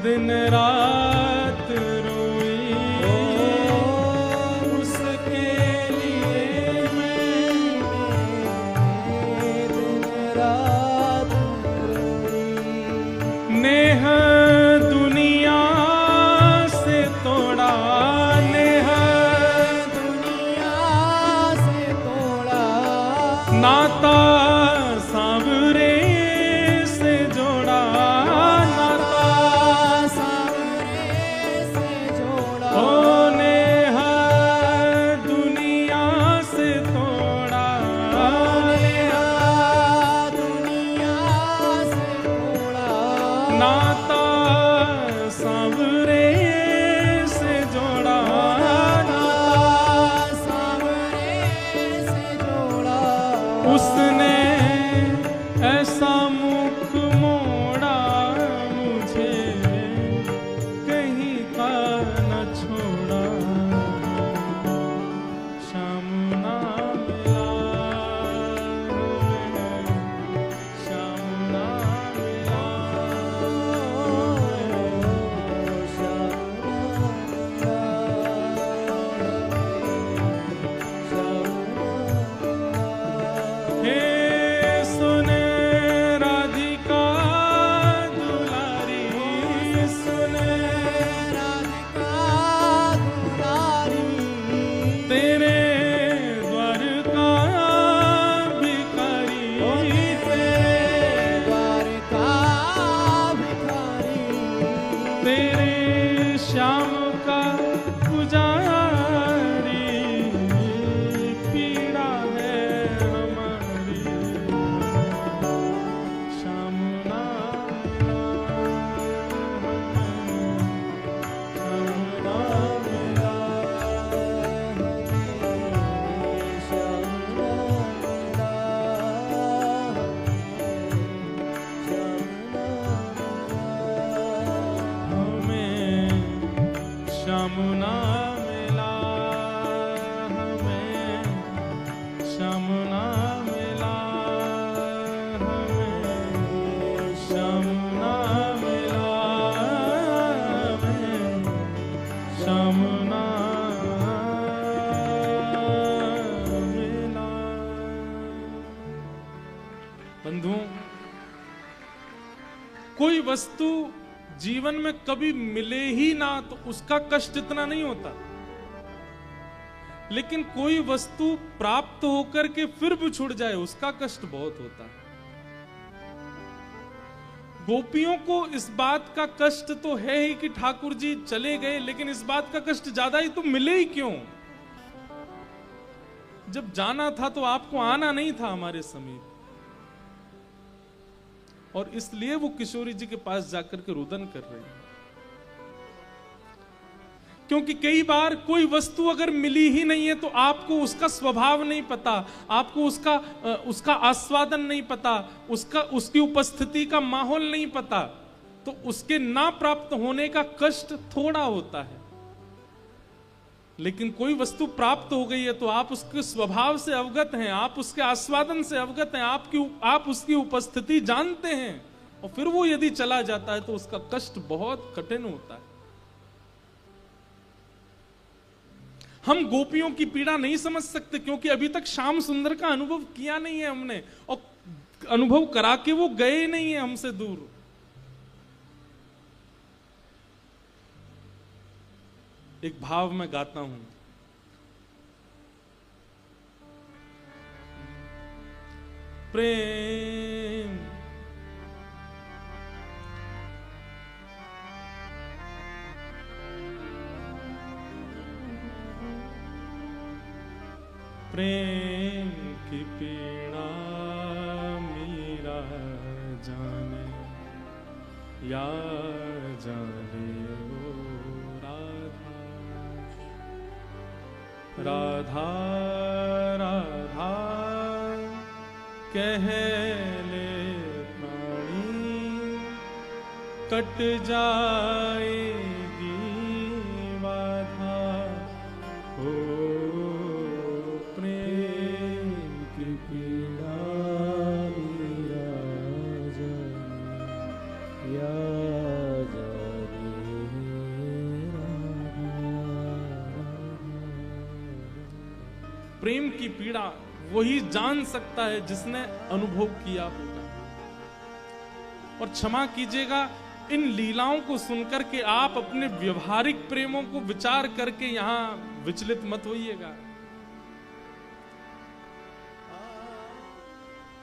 दिन रात रोई, उसके लिए मैं दिन उसने ऐसा मुख मोड़ा मुझे कहीं का न छोड़ा। श्याम ना मिला श्याम ना मिला हे सुने राधिका दुलारी सुने राधिका दुलारी तेरे द्वार का भिखारी द्वारका भिखारी तेरे श्याम का पुजारी पीड़ा है हमारी। श्याम ना हमें श्याम ना मिला हमें श्याम ना मिला हमें श्याम ना मिला हमें श्याम ना मिला। बंधुओं, कोई वस्तु जीवन में कभी मिले ही ना तो उसका कष्ट इतना नहीं होता, लेकिन कोई वस्तु प्राप्त होकर के फिर भी छूट जाए उसका कष्ट बहुत होता है। गोपियों को इस बात का कष्ट तो है ही कि ठाकुर जी चले गए, लेकिन इस बात का कष्ट ज्यादा ही तो मिले ही क्यों? जब जाना था तो आपको आना नहीं था हमारे समीप, और इसलिए वो किशोरी जी के पास जाकर के रुदन कर रहे हैं। क्योंकि कई बार कोई वस्तु अगर मिली ही नहीं है तो आपको उसका स्वभाव नहीं पता, आपको उसका आस्वादन नहीं पता, उसकी उपस्थिति का माहौल नहीं पता, तो उसके ना प्राप्त होने का कष्ट थोड़ा होता है। लेकिन कोई वस्तु प्राप्त हो गई है तो आप उसके स्वभाव से अवगत हैं, आप उसके आस्वादन से अवगत हैं, आप उसकी उपस्थिति जानते हैं, और फिर वो यदि चला जाता है तो उसका कष्ट बहुत कठिन होता है। हम गोपियों की पीड़ा नहीं समझ सकते क्योंकि अभी तक श्याम सुंदर का अनुभव किया नहीं है हमने, और अनुभव करा के वो गए नहीं है हमसे दूर। एक भाव में गाता हूं, प्रेम प्रेम की पीड़ा मीरा जाने या जाने वो राधा राधा कह ले प्राणी कट जाएगी बाधा हो प्रेम की पीड़ा या प्रेम की पीड़ा वही जान सकता है जिसने अनुभव किया होगा। और क्षमा कीजिएगा, इन लीलाओं को सुनकर के आप अपने व्यवहारिक प्रेमों को विचार करके यहां विचलित मत होइएगा।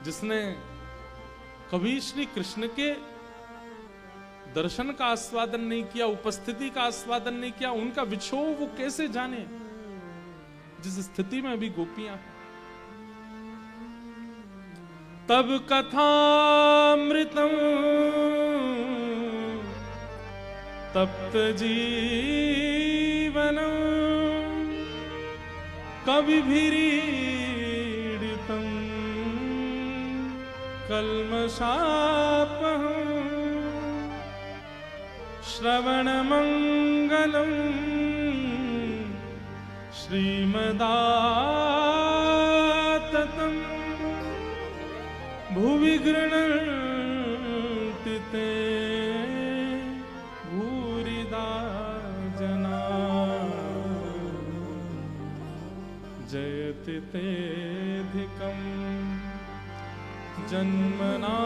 जिसने कभी श्री कृष्ण के दर्शन का आस्वादन नहीं किया, उपस्थिति का आस्वादन नहीं किया, उनका विछोह वो कैसे जाने, जिस स्थिति में अभी गोपियां हैं। तब कथामृतम तप्त जीवनम कविभिरीडितम कल्मषापहं श्रवणमङ्गलम् श्रीमदाततं भुवि गृह्णन्ति ते भूरिदा जना जयति तेऽधिकम् जन्मना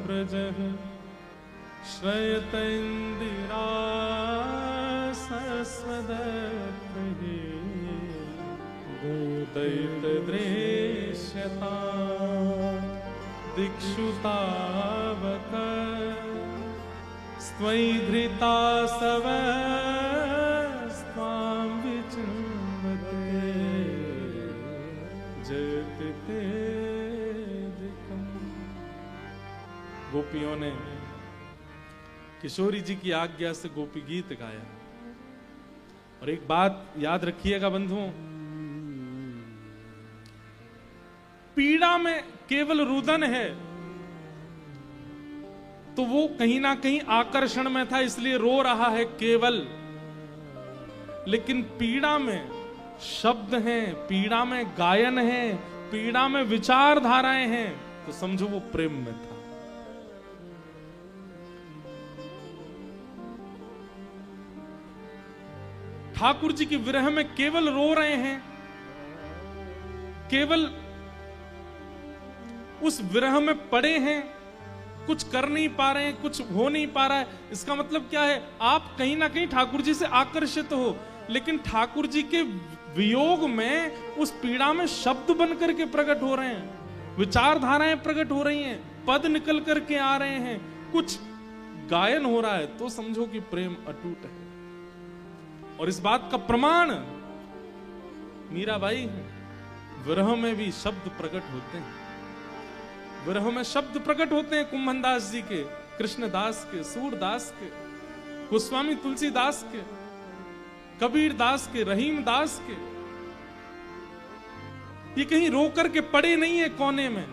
व्रजः श्रयत इन्दिरा सस्वदत्तहि दैतदृश्यता दिक्षु तावक स्त्वयि धृता सवस्त्वां विचिन्वते जयति तेऽधिकम्। गोपियों ने किशोरी जी की आज्ञा से गोपी गीत गाया। और एक बात याद रखिएगा बंधुओं, पीड़ा में केवल रुदन है तो वो कहीं ना कहीं आकर्षण में था, इसलिए रो रहा है केवल। लेकिन पीड़ा में शब्द हैं, पीड़ा में गायन है, पीड़ा में विचारधाराएं हैं, तो समझो वो प्रेम में था। ठाकुर जी की विरह में केवल रो रहे हैं, केवल उस विरह में पड़े हैं, कुछ कर नहीं पा रहे हैं, कुछ हो नहीं पा रहा है। इसका मतलब क्या है? आप कहीं ना कहीं ठाकुर जी से आकर्षित हो, लेकिन ठाकुर जी के वियोग में उस पीड़ा में शब्द बन करके प्रकट हो रहे हैं, विचारधाराएं प्रकट हो रही हैं, पद निकल करके आ रहे हैं, कुछ गायन हो रहा है, तो समझो कि प्रेम अटूट है। और इस बात का प्रमाण मीराबाई है। विरह में भी शब्द प्रकट होते हैं, विरह में शब्द प्रकट होते हैं कुंभनदास जी के, कृष्णदास के, सूरदास के, गोस्वामी तुलसीदास के, कबीर दास के, रहीम दास के। ये कहीं रो करके पड़े नहीं है कोने में,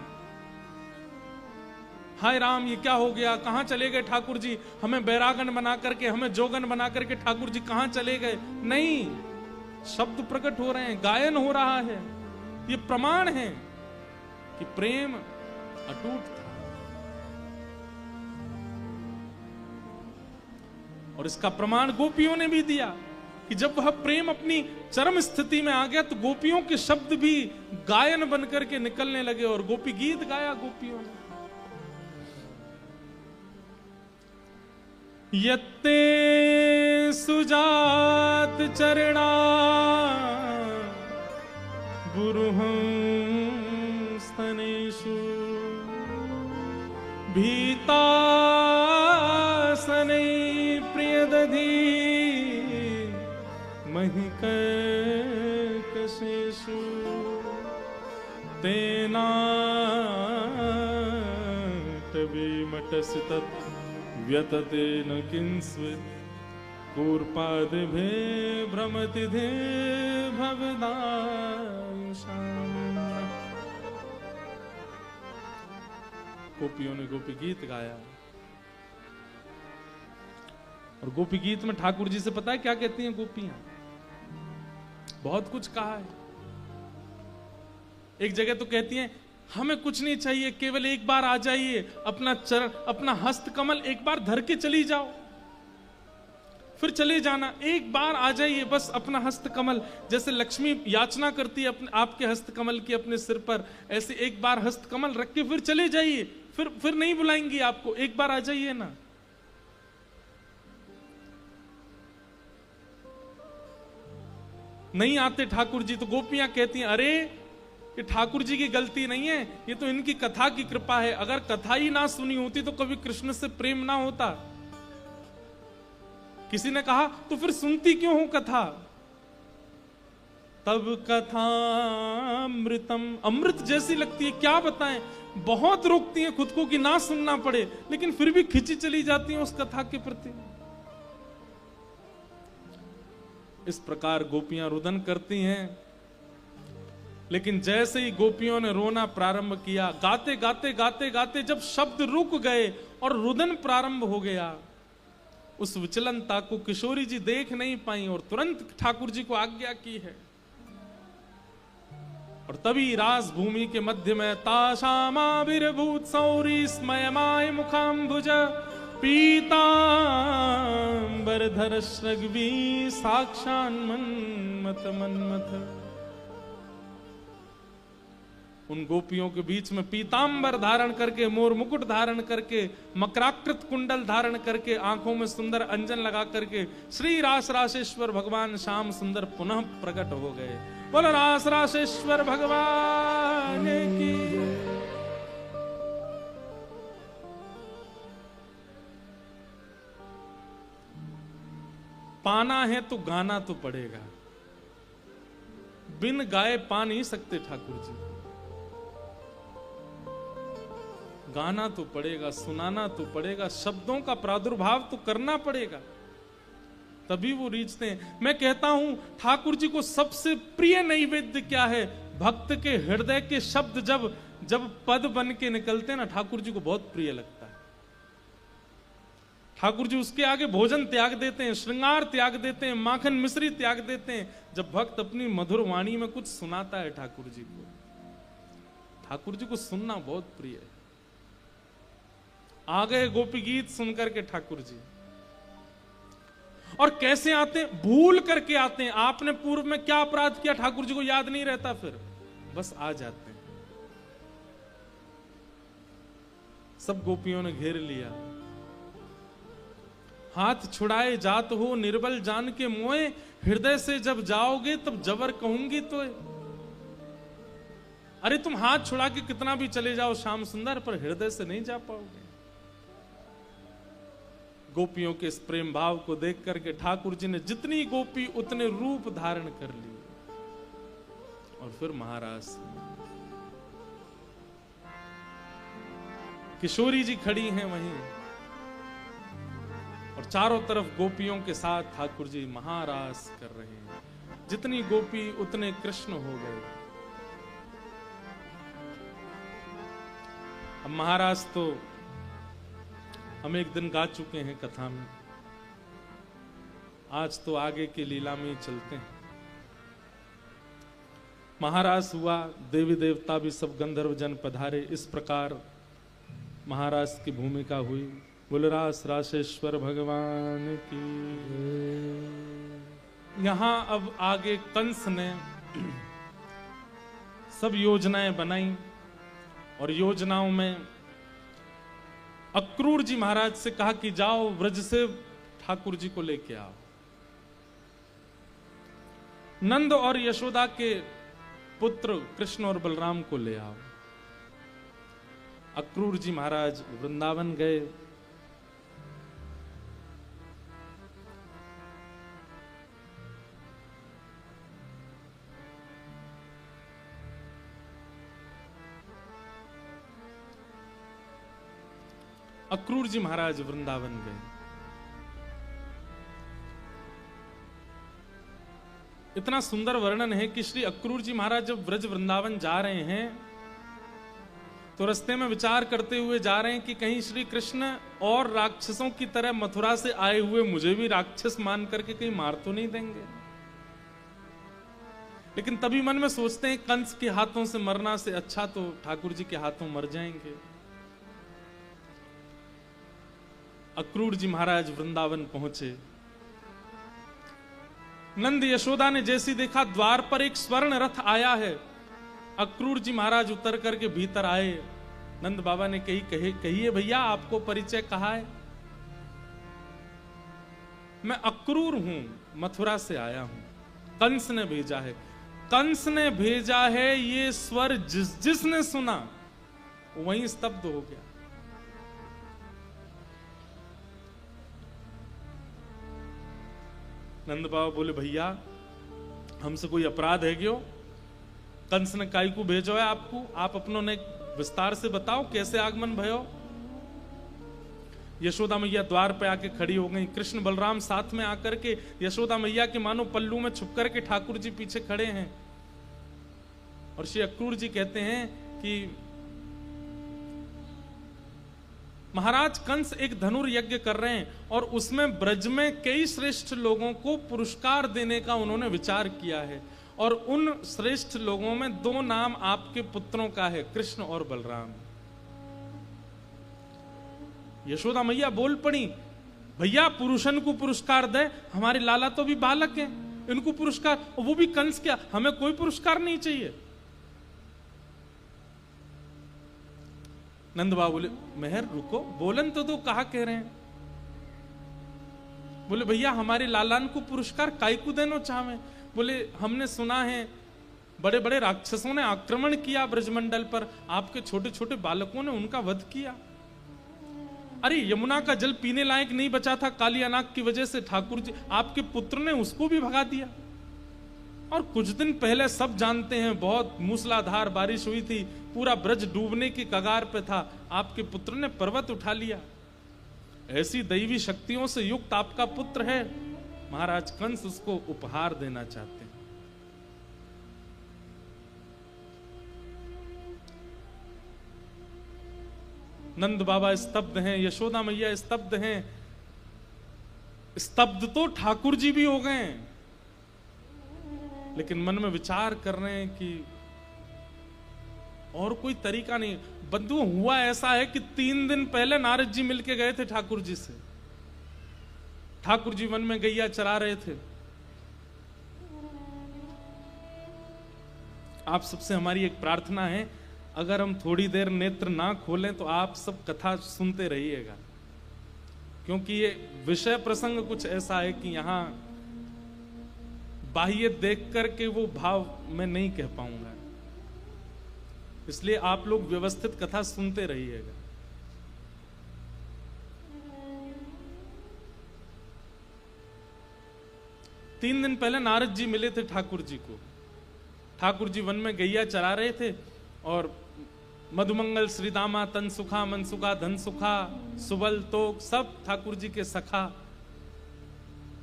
हाय राम ये क्या हो गया, कहां चले गए ठाकुर जी, हमें बैरागन बना करके, हमें जोगन बना करके ठाकुर जी कहां चले गए। नहीं, शब्द प्रकट हो रहे हैं, गायन हो रहा है। ये प्रमाण है कि प्रेम अटूट था। और इसका प्रमाण गोपियों ने भी दिया कि जब वह प्रेम अपनी चरम स्थिति में आ गया तो गोपियों के शब्द भी गायन बनकर के निकलने लगे और गोपी गीत गाया गोपियों ने। यत्ते सुजात चरणा गुरुहं स्तनेषु भीतासने प्रियदधि महिकर्कशेषु तेनाटवीमटसितत् व्यतते न किंस्वित् कूर्पादिभे भ्रमति धे भवदायुषाम्। गोपियों ने गोपी गीत गाया और गोपी गीत में ठाकुर जी से पता है क्या कहती हैं गोपियां? बहुत कुछ कहा है। एक जगह तो कहती हैं हमें कुछ नहीं चाहिए, केवल एक बार आ जाइए, अपना चरण, अपना हस्त कमल एक बार धर के चली जाओ, फिर चले जाना, एक बार आ जाइए बस अपना हस्त कमल। जैसे लक्ष्मी याचना करती है अपने आपके हस्त कमल की अपने सिर पर, ऐसे एक बार हस्त कमल रख के फिर चले जाइए, फिर नहीं बुलाएंगी आपको, एक बार आ जाइए ना। नहीं आते ठाकुर जी तो गोपियां कहती हैं अरे ये ठाकुर जी की गलती नहीं है, ये तो इनकी कथा की कृपा है। अगर कथा ही ना सुनी होती तो कभी कृष्ण से प्रेम ना होता। किसी ने कहा तो फिर सुनती क्यों हो कथा? तब कथा अमृतम, अमृत जैसी लगती है, क्या बताएं। बहुत रोकती हैं खुद को कि ना सुनना पड़े, लेकिन फिर भी खिंची चली जाती हैं उस कथा के प्रति। इस प्रकार गोपियां रुदन करती हैं लेकिन जैसे ही गोपियों ने रोना प्रारंभ किया, गाते गाते गाते गाते जब शब्द रुक गए और रुदन प्रारंभ हो गया, उस विचलनता को किशोरी जी देख नहीं पाई और तुरंत ठाकुर जी को आज्ञा की है। और तभी रास भूमि के मध्य में ताशामाविर्भूत सौरी स्मयमाय मुखाम्बुज पीतांबरधर श्रग्वी साक्षान मन्मथ मन्मथ। उन गोपियों के बीच में पीतांबर धारण करके, मोर मुकुट धारण करके, मकराकृत कुंडल धारण करके, आंखों में सुंदर अंजन लगा करके श्री रास राशेश्वर भगवान श्याम सुंदर पुनः प्रकट हो गए। बोलो रास राशेश्वर भगवान की। पाना है तो गाना तो पड़ेगा, बिन गाए पा नहीं सकते ठाकुर जी। गाना तो पड़ेगा, सुनाना तो पड़ेगा, शब्दों का प्रादुर्भाव तो करना पड़ेगा, तभी वो रीझते हैं। मैं कहता हूं ठाकुर जी को सबसे प्रिय नैवेद्य क्या है? भक्त के हृदय के शब्द जब पद बन के निकलते हैं ना, ठाकुर जी को बहुत प्रिय लगता है। ठाकुर जी उसके आगे भोजन त्याग देते हैं, श्रृंगार त्याग देते हैं, माखन मिश्री त्याग देते हैं, जब भक्त अपनी मधुर वाणी में कुछ सुनाता है ठाकुर जी को। ठाकुर जी को सुनना बहुत प्रिय है। आ गए गोपी गीत सुनकर के ठाकुर जी, और कैसे आते हैं? भूल करके आते हैं। आपने पूर्व में क्या अपराध किया ठाकुर जी को याद नहीं रहता, फिर बस आ जाते हैं। सब गोपियों ने घेर लिया। हाथ छुड़ाए जात हो निर्बल जान के मोए, हृदय से जब जाओगे तब जबर कहूंगी तो। अरे तुम हाथ छुड़ा के कितना भी चले जाओ श्याम सुंदर, पर हृदय से नहीं जा पाओगे। गोपियों के इस प्रेम भाव को देख करके ठाकुर जी ने जितनी गोपी उतने रूप धारण कर लिए। और फिर महाराज किशोरी जी खड़ी हैं वहीं, और चारों तरफ गोपियों के साथ ठाकुर जी महारास कर रहे हैं। जितनी गोपी उतने कृष्ण हो गए। अब महाराज तो हम एक दिन गा चुके हैं कथा में, आज तो आगे की लीला में ही चलते हैं। महाराज हुआ, देवी देवता भी सब गंधर्व जन पधारे। इस प्रकार महाराज की भूमिका हुई। बोल रास राशेश्वर भगवान की। यहां अब आगे कंस ने सब योजनाएं बनाई, और योजनाओं में अक्रूर जी महाराज से कहा कि जाओ व्रज से ठाकुर जी को लेके आओ। नंद और यशोदा के पुत्र कृष्ण और बलराम को ले आओ। अक्रूर जी महाराज वृंदावन गए। अक्रूर जी महाराज वृंदावन गए। इतना सुंदर वर्णन है कि श्री अक्रूर जी महाराज जब व्रज वृंदावन जा रहे हैं तो रास्ते में विचार करते हुए जा रहे हैं कि कहीं श्री कृष्ण और राक्षसों की तरह मथुरा से आए हुए मुझे भी राक्षस मान करके कहीं मार तो नहीं देंगे। लेकिन तभी मन में सोचते हैं कंस के हाथों से मरना से अच्छा तो ठाकुर जी के हाथों मर जाएंगे। अक्रूर जी महाराज वृंदावन पहुंचे। नंद यशोदा ने जैसी देखा द्वार पर एक स्वर्ण रथ आया है, अक्रूर जी महाराज उतर करके भीतर आए। नंद बाबा ने कहिए भैया आपको परिचय कहा है? मैं अक्रूर हूं, मथुरा से आया हूं, कंस ने भेजा है। कंस ने भेजा है, ये स्वर जिसने सुना वहीं स्तब्ध हो गया। नंद बाबा बोले भैया हमसे कोई अपराध है क्यों? कंस ने काई को भेजो है आपको? आप अपनों ने विस्तार से बताओ कैसे आगमन भयो। यशोदा मैया द्वार पे आके खड़ी हो गई। कृष्ण बलराम साथ में आकर के यशोदा मैया के मानो पल्लू में छुप करके ठाकुर जी पीछे खड़े हैं। और श्री अक्रूर जी कहते हैं कि महाराज कंस एक धनुर यज्ञ कर रहे हैं और उसमें ब्रज में कई श्रेष्ठ लोगों को पुरस्कार देने का उन्होंने विचार किया है, और उन श्रेष्ठ लोगों में 2 नाम आपके पुत्रों का है, कृष्ण और बलराम। यशोदा मैया बोल पड़ी, भैया पुरुषन को पुरस्कार दे, हमारे लाला तो भी बालक हैं, इनको पुरस्कार, और वो भी कंस क्या, हमें कोई पुरस्कार नहीं चाहिए। नंद बाबा बोले, मेहर रुको, बोलन तो दो, कहा कह रहे हैं। बोले भैया हमारे लालान को पुरस्कार काई को देनो चाहे। बोले हमने सुना है बड़े बड़े राक्षसों ने आक्रमण किया ब्रजमंडल पर, आपके छोटे छोटे बालकों ने उनका वध किया। अरे यमुना का जल पीने लायक नहीं बचा था कालियानाग की वजह से, ठाकुर जी आपके पुत्र ने उसको भी भगा दिया। और कुछ दिन पहले सब जानते हैं बहुत मूसलाधार बारिश हुई थी, पूरा ब्रज डूबने की कगार पे था, आपके पुत्र ने पर्वत उठा लिया। ऐसी दैवी शक्तियों से युक्त आपका पुत्र है, महाराज कंस उसको उपहार देना चाहते हैं। नंद बाबा स्तब्ध हैं, यशोदा मैया स्तब्ध हैं, स्तब्ध तो ठाकुर जी भी हो गए हैं, लेकिन मन में विचार कर रहे हैं कि और कोई तरीका नहीं। बंधु हुआ ऐसा है कि 3 दिन पहले नारद जी मिलके गए थे ठाकुर जी से, ठाकुर जी वन में गैया चरा रहे थे। आप सबसे हमारी एक प्रार्थना है, अगर हम थोड़ी देर नेत्र ना खोलें तो आप सब कथा सुनते रहिएगा, क्योंकि ये विषय प्रसंग कुछ ऐसा है कि यहां बाह्य देख करके वो भाव मैं नहीं कह पाऊंगा, इसलिए आप लोग व्यवस्थित कथा सुनते रहिएगा। तीन दिन पहले नारद जी मिले थे ठाकुर जी को, ठाकुर जी वन में गैया चरा रहे थे और मधुमंगल श्रीदामा तन सुखा मन सुखा धन सुखा सुबल तोक सब ठाकुर जी के सखा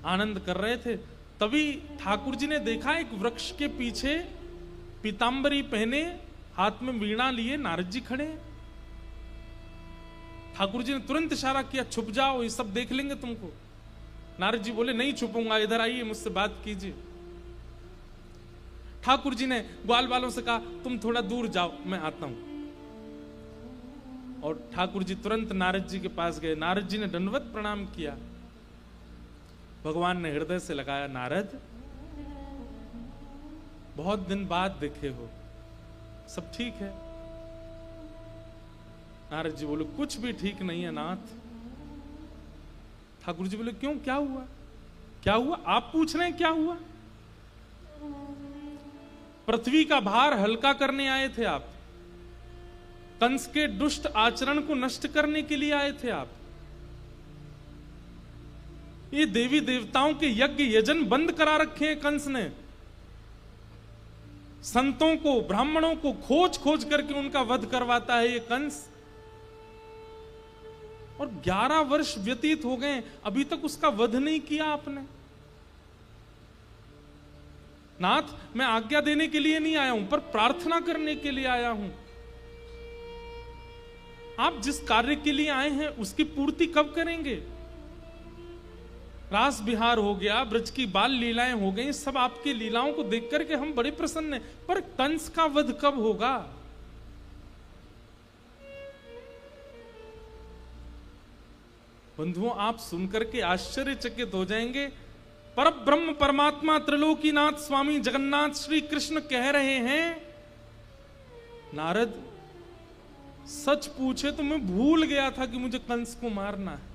आनंद कर रहे थे। तभी ठाकुर जी ने देखा एक वृक्ष के पीछे पीतांबरी पहने हाथ में वीणा लिए नारद जी खड़े। ठाकुर जी ने तुरंत इशारा किया, छुप जाओ, ये सब देख लेंगे तुमको। नारद जी बोले, नहीं छुपूंगा, इधर आइए, मुझसे बात कीजिए। ठाकुर जी ने ग्वाल वालों से कहा, तुम थोड़ा दूर जाओ, मैं आता हूं। और ठाकुर जी तुरंत नारद जी के पास गए। नारद जी ने दंडवत प्रणाम किया। भगवान ने हृदय से लगाया, नारद बहुत दिन बाद देखे हो, सब ठीक है? नारद जी बोले, कुछ भी ठीक नहीं है नाथ। ठाकुर जी बोले, क्यों, क्या हुआ? क्या हुआ? आप पूछ रहे हैं क्या हुआ? पृथ्वी का भार हल्का करने आए थे आप, कंस के दुष्ट आचरण को नष्ट करने के लिए आए थे आप। ये देवी देवताओं के यज्ञ यजन बंद करा रखे हैं कंस ने। संतों को, ब्राह्मणों को खोज खोज करके उनका वध करवाता है ये कंस। और 11 वर्ष व्यतीत हो गए, अभी तक उसका वध नहीं किया आपने। नाथ, मैं आज्ञा देने के लिए नहीं आया हूं, पर प्रार्थना करने के लिए आया हूं। आप जिस कार्य के लिए आए हैं उसकी पूर्ति कब करेंगे? रास बिहार हो गया, ब्रज की बाल लीलाएं हो गई, सब आपकी लीलाओं को देख करके हम बड़े प्रसन्न हैं, पर कंस का वध कब होगा? बंधुओं, आप सुनकर के आश्चर्यचकित हो जाएंगे। पर ब्रह्म परमात्मा त्रिलोकीनाथ स्वामी जगन्नाथ श्री कृष्ण कह रहे हैं, नारद सच पूछे तो मैं भूल गया था कि मुझे कंस को मारना है।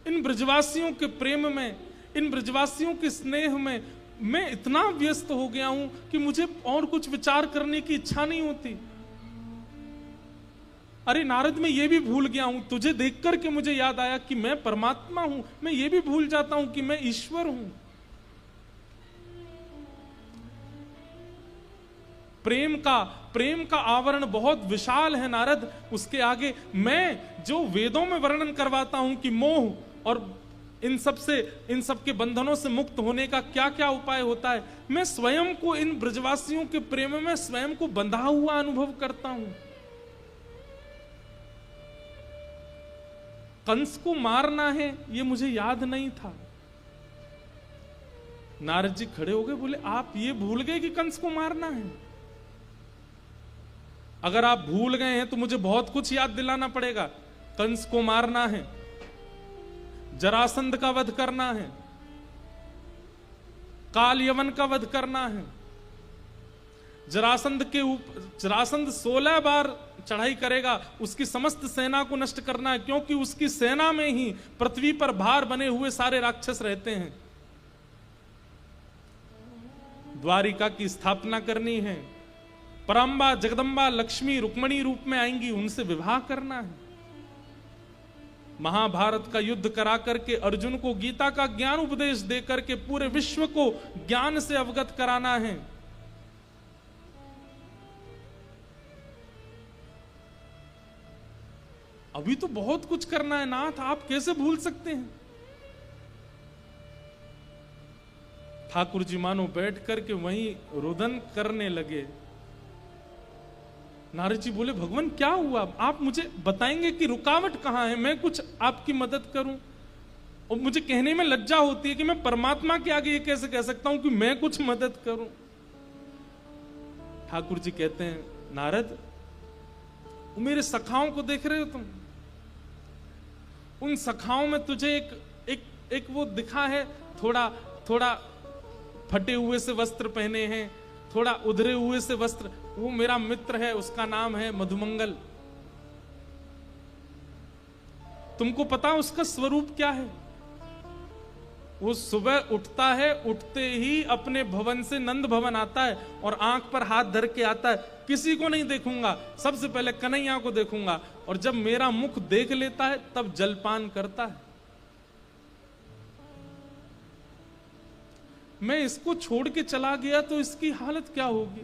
इन ब्रजवासियों के प्रेम में, इन ब्रजवासियों के स्नेह में मैं इतना व्यस्त हो गया हूं कि मुझे और कुछ विचार करने की इच्छा नहीं होती। अरे नारद, मैं ये भी भूल गया हूं, तुझे देख करके मुझे याद आया कि मैं परमात्मा हूं। मैं ये भी भूल जाता हूं कि मैं ईश्वर हूं। प्रेम का आवरण बहुत विशाल है नारद। उसके आगे मैं जो वेदों में वर्णन करवाता हूं कि मोह और इन सब के बंधनों से मुक्त होने का क्या क्या उपाय होता है। मैं स्वयं को इन ब्रजवासियों के प्रेम में स्वयं को बंधा हुआ अनुभव करता हूं। कंस को मारना है ये मुझे याद नहीं था। नारद जी खड़े हो गए, बोले आप ये भूल गए कि कंस को मारना है? अगर आप भूल गए हैं तो मुझे बहुत कुछ याद दिलाना पड़ेगा। कंस को मारना है, जरासंध का वध करना है, काल यवन का वध करना है। जरासंध 16 बार चढ़ाई करेगा, उसकी समस्त सेना को नष्ट करना है, क्योंकि उसकी सेना में ही पृथ्वी पर भार बने हुए सारे राक्षस रहते हैं। द्वारिका की स्थापना करनी है, परांबा जगदंबा लक्ष्मी रुक्मणी रूप में आएंगी, उनसे विवाह करना है। महाभारत का युद्ध करा करके अर्जुन को गीता का ज्ञान उपदेश दे करके पूरे विश्व को ज्ञान से अवगत कराना है। अभी तो बहुत कुछ करना है नाथ, आप कैसे भूल सकते हैं? ठाकुर जी मानो बैठ करके वहीं रुदन करने लगे। नारद जी बोले, भगवान क्या हुआ? आप मुझे बताएंगे कि रुकावट कहां है, मैं कुछ आपकी मदद करूं। और मुझे कहने में लज्जा होती है कि मैं परमात्मा के आगे ये कैसे कह सकता हूं कि मैं कुछ मदद करूं। ठाकुर जी कहते हैं, नारद मेरे सखाओं को देख रहे हो तुम? उन सखाओं में तुझे एक वो दिखा है, थोड़ा फटे हुए से वस्त्र पहने हैं, थोड़ा उधरे हुए से वस्त्र, वो मेरा मित्र है, उसका नाम है मधुमंगल। तुमको पता उसका स्वरूप क्या है? वो सुबह उठता है, उठते ही अपने भवन से नंद भवन आता है और आंख पर हाथ धर के आता है, किसी को नहीं देखूंगा, सबसे पहले कन्हैया को देखूंगा, और जब मेरा मुख देख लेता है तब जलपान करता है। मैं इसको छोड़ के चला गया तो इसकी हालत क्या होगी?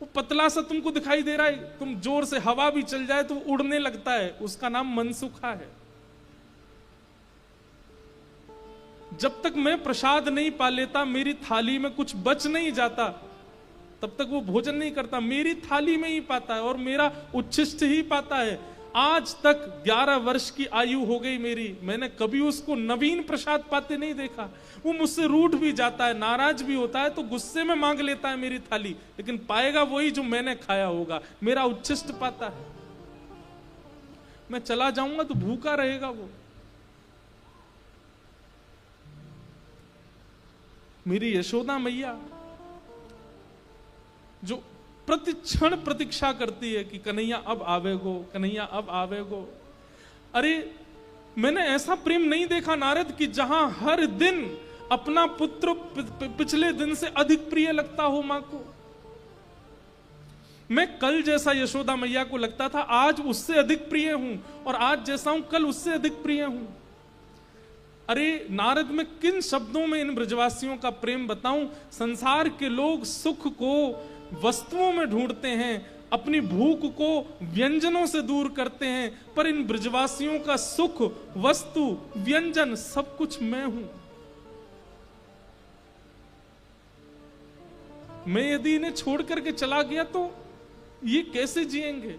वो पतला सा तुमको दिखाई दे रहा है, तुम जोर से हवा भी चल जाए तो उड़ने लगता है, उसका नाम मनसुखा है। जब तक मैं प्रसाद नहीं पा लेता, मेरी थाली में कुछ बच नहीं जाता, तब तक वो भोजन नहीं करता, मेरी थाली में ही पाता है और मेरा उच्छिष्ट ही पाता है। आज तक 11 वर्ष की आयु हो गई मेरी, मैंने कभी उसको नवीन प्रसाद पाते नहीं देखा। वो मुझसे रूठ भी जाता है, नाराज भी होता है तो गुस्से में मांग लेता है मेरी थाली, लेकिन पाएगा वही जो मैंने खाया होगा, मेरा उच्छिष्ट पाता है। मैं चला जाऊंगा तो भूखा रहेगा वो। मेरी यशोदा मैया जो प्रति क्षण प्रतीक्षा करती है कि कन्हैया अब आवेगो, कन्हैया अब आवेगो। अरे मैंने ऐसा प्रेम नहीं देखा नारद कि जहां हर दिन अपना पुत्र पिछले दिन से अधिक प्रिय लगता हो मां को। मैं कल जैसा यशोदा मैया को लगता था, आज उससे अधिक प्रिय हूं, और आज जैसा हूं कल उससे अधिक प्रिय हूं। अरे नारद, मैं किन शब्दों में इन ब्रजवासियों का प्रेम बताऊं? संसार के लोग सुख को वस्तुओं में ढूंढते हैं, अपनी भूख को व्यंजनों से दूर करते हैं, पर इन ब्रजवासियों का सुख, वस्तु, व्यंजन सब कुछ मैं हूं। मैं यदि इन्हें छोड़ करके चला गया तो ये कैसे जिएंगे?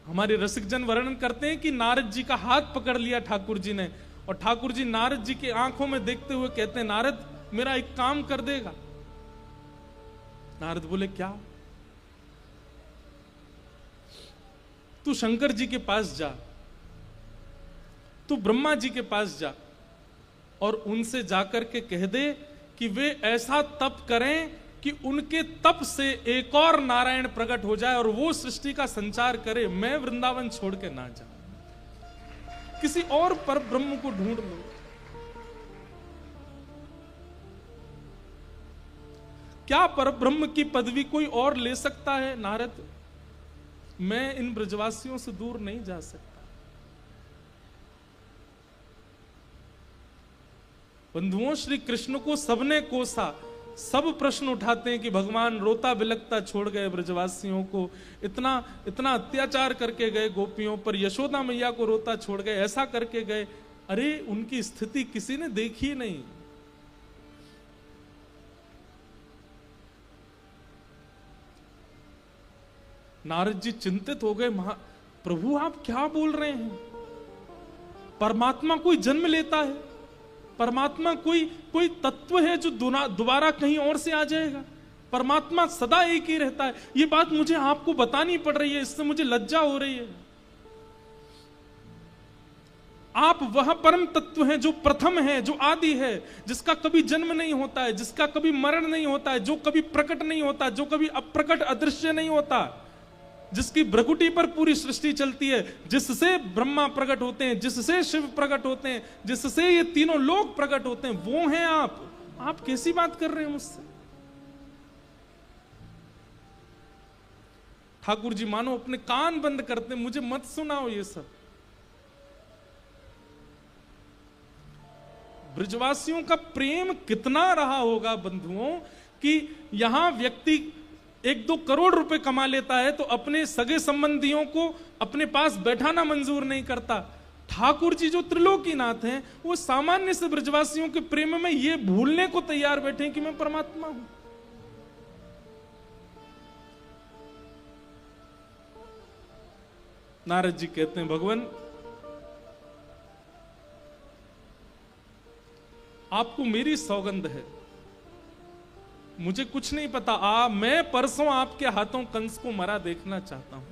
हमारे रसिकजन वर्णन करते हैं कि नारद जी का हाथ पकड़ लिया ठाकुर जी ने, और ठाकुर जी नारद जी के आंखों में देखते हुए कहते हैं, नारद मेरा एक काम कर देगा। नारद बोले, क्या? तू शंकर जी के पास जा, तू ब्रह्मा जी के पास जा, और उनसे जाकर के कह दे कि वे ऐसा तप करें कि उनके तप से एक और नारायण प्रकट हो जाए और वो सृष्टि का संचार करे। मैं वृंदावन छोड़ के ना जाऊं, किसी और पर ब्रह्म को ढूंढ लो। क्या पर ब्रह्म की पदवी कोई और ले सकता है? नारद, मैं इन ब्रजवासियों से दूर नहीं जा सकता। बंधुओं, श्री कृष्ण को सबने कोसा, सब प्रश्न उठाते हैं कि भगवान रोता बिलखता छोड़ गए ब्रजवासियों को, इतना इतना अत्याचार करके गए गोपियों पर, यशोदा मैया को रोता छोड़ गए, ऐसा करके गए। अरे उनकी स्थिति किसी ने देखी नहीं। नारद जी चिंतित हो गए, प्रभु आप क्या बोल रहे हैं? परमात्मा कोई जन्म लेता है? परमात्मा कोई तत्व है जो दोबारा कहीं और से आ जाएगा? परमात्मा सदा एक ही रहता है। ये बात मुझे आपको बतानी पड़ रही है, इससे मुझे लज्जा हो रही है। आप वह परम तत्व हैं जो प्रथम है, जो आदि है, जिसका कभी जन्म नहीं होता है, जिसका कभी मरण नहीं होता है, जो कभी प्रकट नहीं होता, जो कभी अप्रकट अदृश्य नहीं होता, जिसकी भ्रकुटी पर पूरी सृष्टि चलती है, जिससे ब्रह्मा प्रकट होते हैं, जिससे शिव प्रकट होते हैं, जिससे ये तीनों लोग प्रकट होते हैं, वो हैं आप। आप कैसी बात कर रहे हैं मुझसे? ठाकुर जी मानो अपने कान बंद करते, मुझे मत सुनाओ ये सब। ब्रजवासियों का प्रेम कितना रहा होगा बंधुओं कि यहां व्यक्ति 1-2 करोड़ रुपए कमा लेता है तो अपने सगे संबंधियों को अपने पास बैठाना मंजूर नहीं करता। ठाकुर जी जो त्रिलोकीनाथ हैं, वो सामान्य से ब्रजवासियों के प्रेम में ये भूलने को तैयार बैठे कि मैं परमात्मा हूं। नारद जी कहते हैं, भगवान आपको मेरी सौगंध है, मुझे कुछ नहीं पता। मैं परसों आपके हाथों कंस को मरा देखना चाहता हूं,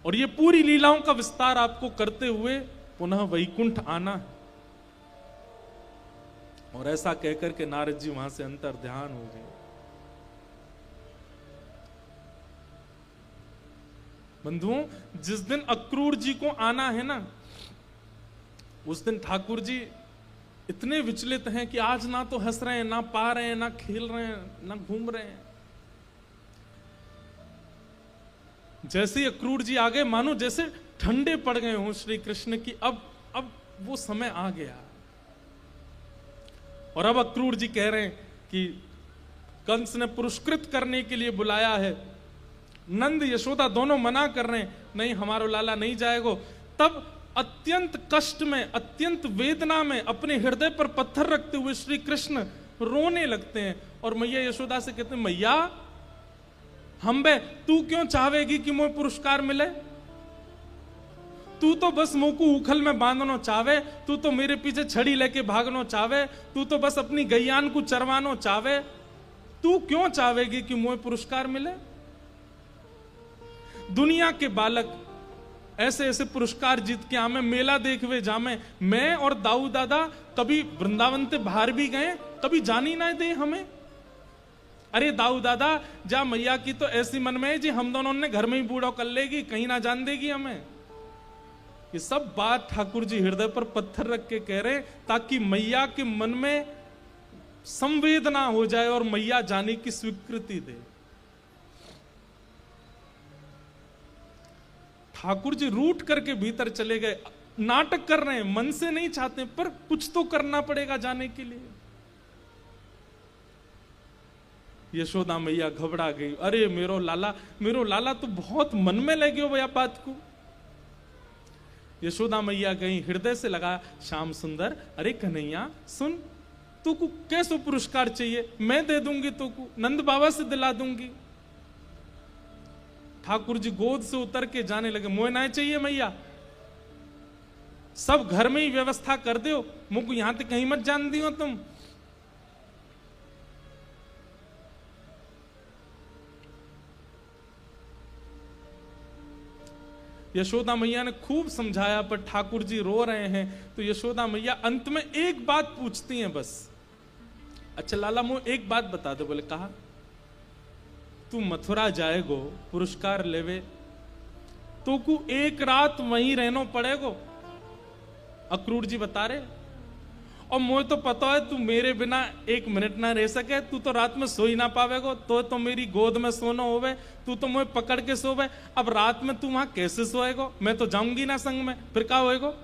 और ये पूरी लीलाओं का विस्तार आपको करते हुए पुनः वैकुंठ आना है। और ऐसा कहकर के नारद जी वहां से अंतर ध्यान हो गए। बंधुओं, जिस दिन अक्रूर जी को आना है ना, उस दिन ठाकुर जी इतने विचलित हैं कि आज ना तो हंस रहे हैं, ना पा रहे हैं, ना खेल रहे हैं, ना घूम रहे हैं। जैसे ही अक्रूर जी आ गए, मानो जैसे ठंडे पड़ गए हों श्री कृष्ण की, अब वो समय आ गया। और अब अक्रूर जी कह रहे हैं कि कंस ने पुरस्कृत करने के लिए बुलाया है, नंद यशोदा दोनों मना कर रहे हैं, नहीं हमारो लाला नहीं जाएगो। तब अत्यंत कष्ट में, अत्यंत वेदना में अपने हृदय पर पत्थर रखते हुए श्री कृष्ण रोने लगते हैं और मैया यशोदा से कहते हैं, मैया हम बे तू क्यों चाहेगी कि मुझे पुरस्कार मिले? तू तो बस मुंह को उखल में बांधनो चावे, तू तो मेरे पीछे छड़ी लेके भागनो चावे, तू तो बस अपनी गैयान को चरवानो चावे, तू क्यों चाहेगी कि मुझे पुरस्कार मिले? दुनिया के बालक ऐसे ऐसे पुरस्कार जीत के आमे, मेला देखवे जामे। मैं और दाऊ दादा कभी वृंदावन से बाहर भी गए, कभी जानी ना दे हमें। अरे दाऊ दादा जा, मैया की तो ऐसी मन में है जी हम दोनों ने घर में ही बूढ़ा कर लेगी, कहीं ना जान देगी हमें। ये सब बात ठाकुर जी हृदय पर पत्थर रख के कह रहे ताकि मैया के मन में संवेदना हो जाए और मैया जाने की स्वीकृति दे। ठाकुर जी रूठ करके भीतर चले गए, नाटक कर रहे हैं, मन से नहीं चाहते पर कुछ तो करना पड़ेगा जाने के लिए। यशोदा मैया घबरा गई, अरे मेरो लाला तो बहुत मन में ले गयो भैया बात को। यशोदा मैया गई, हृदय से लगा, श्याम सुंदर, अरे कन्हैया सुन, तू को कैसो पुरस्कार चाहिए, मैं दे दूंगी, तू को नंद बाबा से दिला दूंगी। ठाकुर जी गोद से उतर के जाने लगे, मोह ना चाहिए मैया, सब घर में ही व्यवस्था कर दो, मुझको यहां तक कहीं मत जान दियो तुम। यशोदा मैया ने खूब समझाया पर ठाकुर जी रो रहे हैं, तो यशोदा मैया अंत में एक बात पूछती हैं बस, अच्छा लाला मुझे एक बात बता दो। बोले कहा, तू मथुरा जाएगो पुरस्कार लेवे तो को एक रात वहीं रहना पड़ेगो। अक्रूर जी बता रहे, और मुझे तो पता है तू मेरे बिना एक मिनट ना रह सके, तू तो रात में सो ही ना पावेगो, तो मेरी गोद में सोना होवे, तू तो मुझे पकड़ के सोवे। अब रात में तू वहां कैसे सोएगो? मैं तो जाऊंगी ना संग में, फिर क्या होएगो?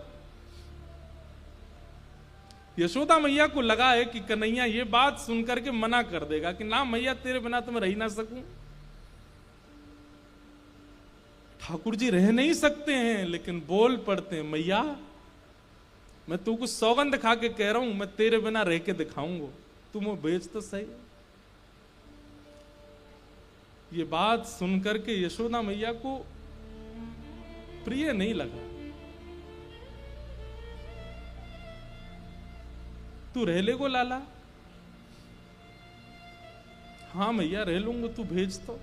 यशोदा मैया को लगा है कि कन्हैया ये बात सुनकर के मना कर देगा कि ना मैया तेरे बिना तो मैं रह ना सकूं। ठाकुर जी रह नहीं सकते हैं, लेकिन बोल पड़ते हैं, मैया मैं तू कुछ सौगंध खा के कह रहा हूं, मैं तेरे बिना रह के दिखाऊंगा, तू मुझे भेज तो सही। ये बात सुनकर के यशोदा मैया को प्रिय नहीं लगा। तू रह ले गो लाला। हाँ मैया रह लूंगा, तू भेज तो।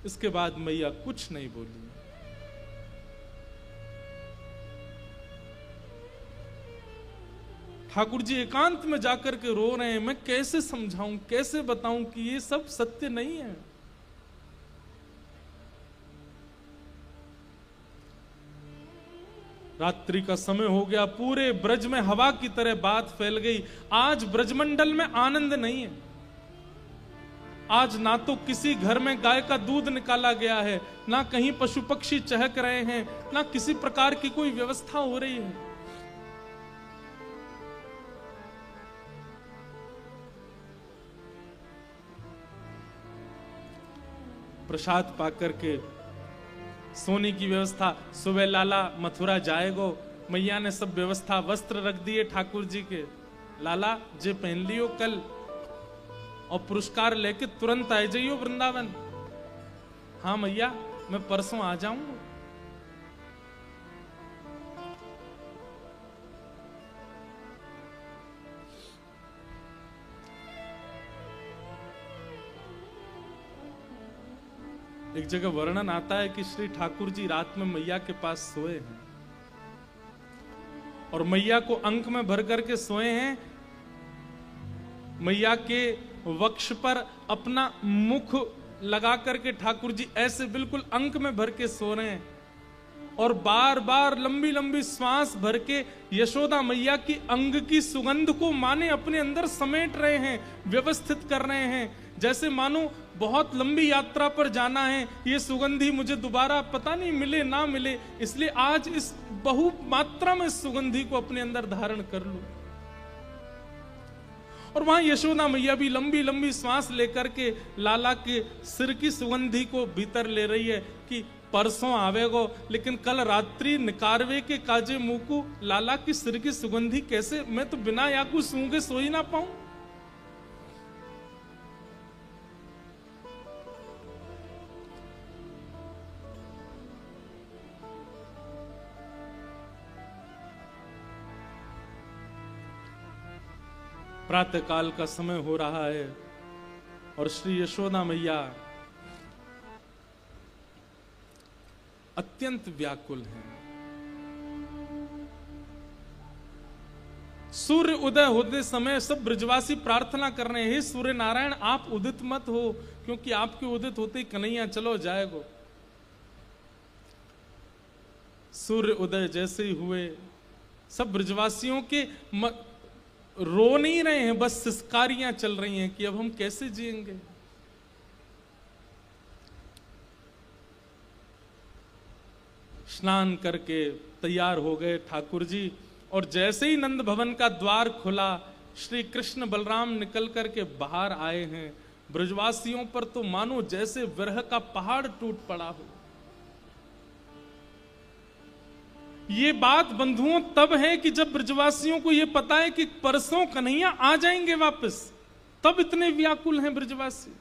इसके बाद मैया कुछ नहीं बोली। ठाकुर जी एकांत में जाकर के रो रहे हैं। मैं कैसे समझाऊं, कैसे बताऊं कि ये सब सत्य नहीं है। रात्रि का समय हो गया, पूरे ब्रज में हवा की तरह बात फैल गई। आज ब्रजमंडल में आनंद नहीं है। आज ना तो किसी घर में गाय का दूध निकाला गया है, ना कहीं पशु पक्षी चहक रहे हैं, ना किसी प्रकार की कोई व्यवस्था हो रही है। प्रसाद पाकर के सोने की व्यवस्था, सुबह लाला मथुरा जाएगो, मैया ने सब व्यवस्था, वस्त्र रख दिए ठाकुर जी के। लाला जे पहन लियो कल, और पुरस्कार लेके तुरंत आ जाइयो वृंदावन। हाँ मैया मैं परसों आ जाऊंगा। एक जगह वर्णन आता है कि श्री ठाकुर जी रात में मैया के पास सोए हैं, और मैया को अंक में भर करके सोए हैं। मैया के वक्ष पर अपना मुख लगा करके ठाकुर जी ऐसे बिल्कुल अंक में भर के सो रहे हैं, और बार बार लंबी लंबी श्वास भर के यशोदा मैया की अंग की सुगंध को माने अपने अंदर समेट रहे हैं, व्यवस्थित कर रहे हैं, जैसे मानो बहुत लंबी यात्रा पर जाना है, ये सुगंधी मुझे दोबारा पता नहीं मिले ना मिले, इसलिए आज इस बहु मात्रा में सुगंधी को अपने अंदर धारण कर लूं। और वहां यशोदा मैया भी लंबी लंबी श्वास लेकर के लाला के सिर की सुगंधी को भीतर ले रही है कि परसों आवेगो, लेकिन कल रात्रि निकारवे के काजे मुकु लाला की सिर की सुगंधी कैसे, मैं तो बिना याकू सूंघे सो ही ना पाऊं। प्रातः काल का समय हो रहा है और श्री यशोदा मैया अत्यंत व्याकुल हैं। सूर्य उदय होते समय सब ब्रजवासी प्रार्थना कर रहे हैं, हे सूर्य नारायण आप उदित मत हो, क्योंकि आपके उदित होते ही कन्हैया चलो जाएगो। सूर्य उदय जैसे ही हुए, सब ब्रजवासियों के रो नहीं रहे हैं, बस सिसकारियां चल रही हैं कि अब हम कैसे जिएंगे। स्नान करके तैयार हो गए ठाकुर जी, और जैसे ही नंद भवन का द्वार खुला, श्री कृष्ण बलराम निकल करके बाहर आए हैं। ब्रजवासियों पर तो मानो जैसे विरह का पहाड़ टूट पड़ा हो। ये बात बंधुओं तब है कि जब ब्रजवासियों को यह पता है कि परसों कन्हैया आ जाएंगे वापस, तब इतने व्याकुल हैं ब्रजवासी।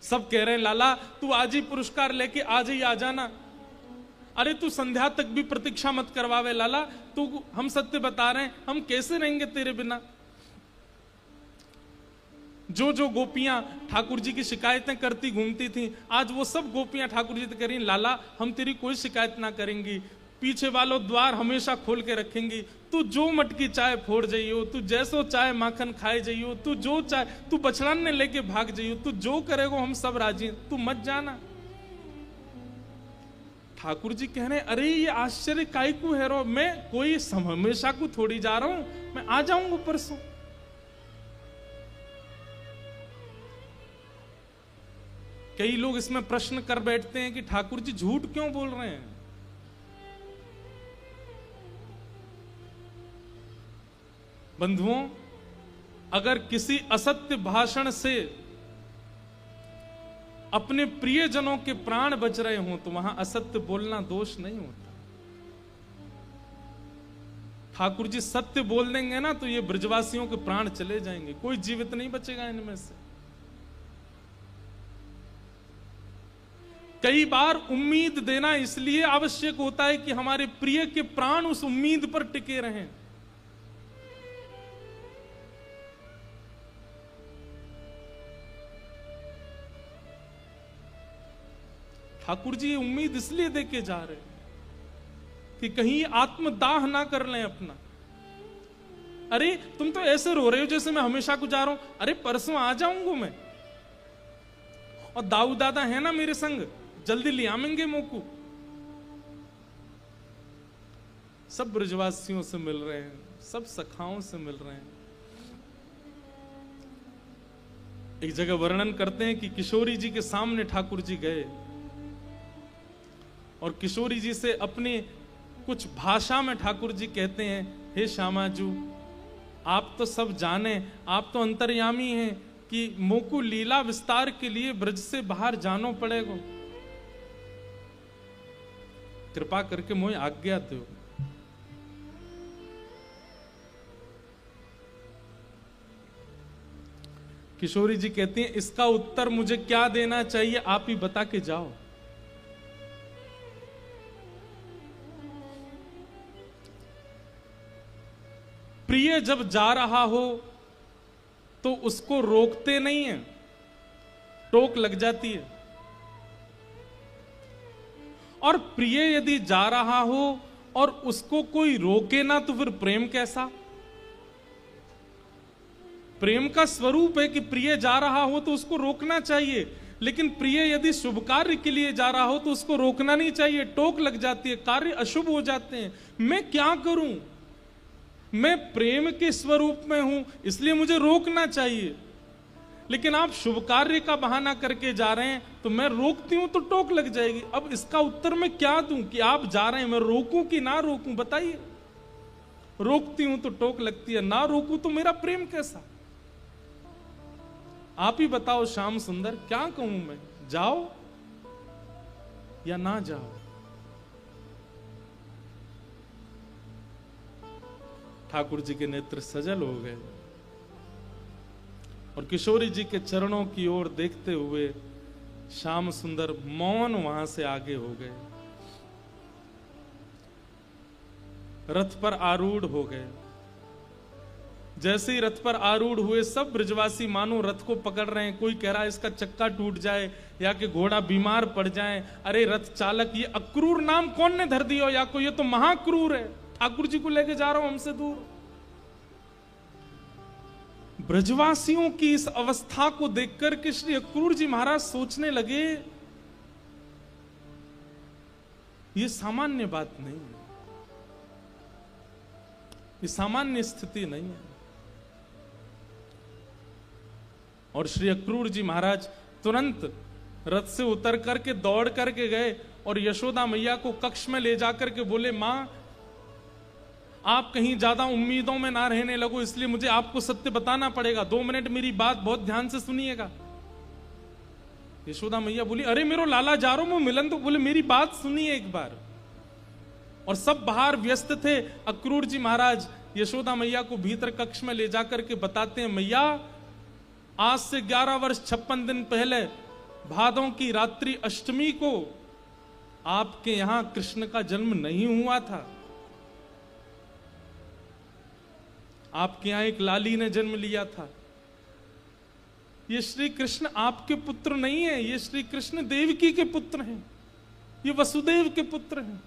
सब कह रहे हैं लाला तू आज ही पुरस्कार लेके आज ही आ जाना। अरे तू संध्या तक भी प्रतीक्षा मत करवावे लाला, तू हम सत्य बता रहे हैं, हम कैसे रहेंगे तेरे बिना। जो जो गोपियां ठाकुर जी की शिकायतें करती घूमती थीं, आज वो सब गोपियां ठाकुर जी से कह रही लाला हम तेरी कोई शिकायत ना करेंगी, पीछे वालों द्वार हमेशा खोल के रखेंगी, तू जो मटकी चाय फोड़ जाइयो, तू जैसो चाय माखन खाए जाइयो, तू जो चाय तू बछड़न ने लेके भाग जाइयो, तू जो करेगो हम सब राजी, तू मत जाना। ठाकुर जी कह रहे अरे ये आश्चर्य काय को है रो, मैं कोई हमेशा को थोड़ी जा रहा हूं, मैं आ जाऊंगा परसों। कई लोग इसमें प्रश्न कर बैठते हैं कि ठाकुर जी झूठ क्यों बोल रहे हैं। बंधुओं, अगर किसी असत्य भाषण से अपने प्रियजनों के प्राण बच रहे हों तो वहां असत्य बोलना दोष नहीं होता। ठाकुर जी सत्य बोल देंगे ना तो ये ब्रजवासियों के प्राण चले जाएंगे, कोई जीवित नहीं बचेगा इनमें से। कई बार उम्मीद देना इसलिए आवश्यक होता है कि हमारे प्रिय के प्राण उस उम्मीद पर टिके रहें। ठाकुर जी उम्मीद इसलिए देके जा रहे हैं कि कहीं आत्मदाह ना कर लें अपना। अरे तुम तो ऐसे रो रहे हो जैसे मैं हमेशा को जा रहा हूं। अरे परसों आ जाऊंगा मैं, और दाऊ दादा है ना मेरे संग, जल्दी ले आवेंगे मोकू। सब ब्रजवासियों से मिल रहे हैं, सब सखाओं से मिल रहे हैं। एक जगह वर्णन करते हैं कि किशोरी जी के सामने ठाकुर जी गए और किशोरी जी से अपनी कुछ भाषा में ठाकुर जी कहते हैं, हे श्यामाजू, आप तो सब जाने, आप तो अंतर्यामी हैं कि मोकू लीला विस्तार के लिए ब्रज से बाहर जानो पड़ेगा, कृपा करके मोए आज्ञा दो। किशोरी जी कहती हैं, इसका उत्तर मुझे क्या देना चाहिए, आप ही बता के जाओ। प्रिय जब जा रहा हो तो उसको रोकते नहीं है, टोक लग जाती है। और प्रिय यदि जा रहा हो और उसको कोई रोके ना तो फिर प्रेम कैसा? प्रेम का स्वरूप है कि प्रिय जा रहा हो तो उसको रोकना चाहिए, लेकिन प्रिय यदि शुभ कार्य के लिए जा रहा हो तो उसको रोकना नहीं चाहिए, टोक लग जाती है, कार्य अशुभ हो जाते हैं। मैं क्या करूं? मैं प्रेम के स्वरूप में हूं, इसलिए मुझे रोकना चाहिए। लेकिन आप शुभ कार्य का बहाना करके जा रहे हैं तो मैं रोकती हूं तो टोक लग जाएगी। अब इसका उत्तर मैं क्या दूं कि आप जा रहे हैं, मैं रोकूं कि ना रोकूं? बताइए। रोकती हूं तो टोक लगती है, ना रोकूं तो मेरा प्रेम कैसा? आप ही बताओ श्याम सुंदर, क्या कहूं मैं, जाओ या ना जाओ? ठाकुर जी के नेत्र सजल हो गए और किशोरी जी के चरणों की ओर देखते हुए श्याम सुंदर मौन वहां से आगे हो गए, रथ पर आरूढ़ हो गए। जैसे ही रथ पर आरूढ़ हुए सब ब्रजवासी मानो रथ को पकड़ रहे हैं। कोई कह रहा है इसका चक्का टूट जाए या कि घोड़ा बीमार पड़ जाए। अरे रथ चालक, ये अक्रूर नाम कौन ने धर दिया? या को ये तो महाक्रूर है, ठाकुर जी को लेके जा रहा हूं हमसे दूर। ब्रजवासियों की इस अवस्था को देखकर के श्री अक्रूर जी महाराज सोचने लगे, ये सामान्य बात नहीं है, ये सामान्य स्थिति नहीं है। और श्री अक्रूर जी महाराज तुरंत रथ से उतर करके दौड़ करके गए और यशोदा मैया को कक्ष में ले जाकर के बोले, मां आप कहीं ज्यादा उम्मीदों में ना रहने लगो, इसलिए मुझे आपको सत्य बताना पड़ेगा, 2 मिनट मेरी बात बहुत ध्यान से सुनिएगा। यशोदा मैया बोली, अरे मेरो लाला जा रहा हूं मिलन, तो बोले मेरी बात सुनिए एक बार। और सब बाहर व्यस्त थे। अक्रूर जी महाराज यशोदा मैया को भीतर कक्ष में ले जाकर के बताते हैं, मैया आज से 11 वर्ष 56 दिन पहले भादों की रात्रि अष्टमी को आपके यहां कृष्ण का जन्म नहीं हुआ था। आपके यहां एक लाली ने जन्म लिया था। ये श्री कृष्ण आपके पुत्र नहीं है, ये श्री कृष्ण देवकी के पुत्र हैं, ये वसुदेव के पुत्र हैं।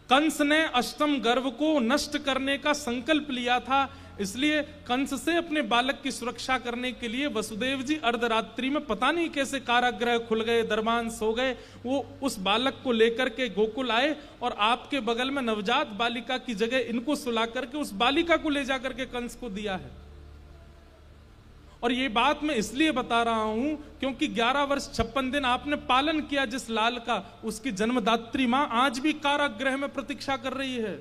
कंस ने अष्टम गर्भ को नष्ट करने का संकल्प लिया था, इसलिए कंस से अपने बालक की सुरक्षा करने के लिए वसुदेव जी अर्धरात्रि में पता नहीं कैसे कारागृह खुल गए, दरबान सो गए, वो उस बालक को लेकर के गोकुल आए और आपके बगल में नवजात बालिका की जगह इनको सुला करके उस बालिका को ले जाकर के कंस को दिया है। और ये बात मैं इसलिए बता रहा हूं क्योंकि 11 वर्ष 56 दिन आपने पालन किया जिस लाल का, उसकी जन्मदात्री मां आज भी कारागृह में प्रतीक्षा कर रही है।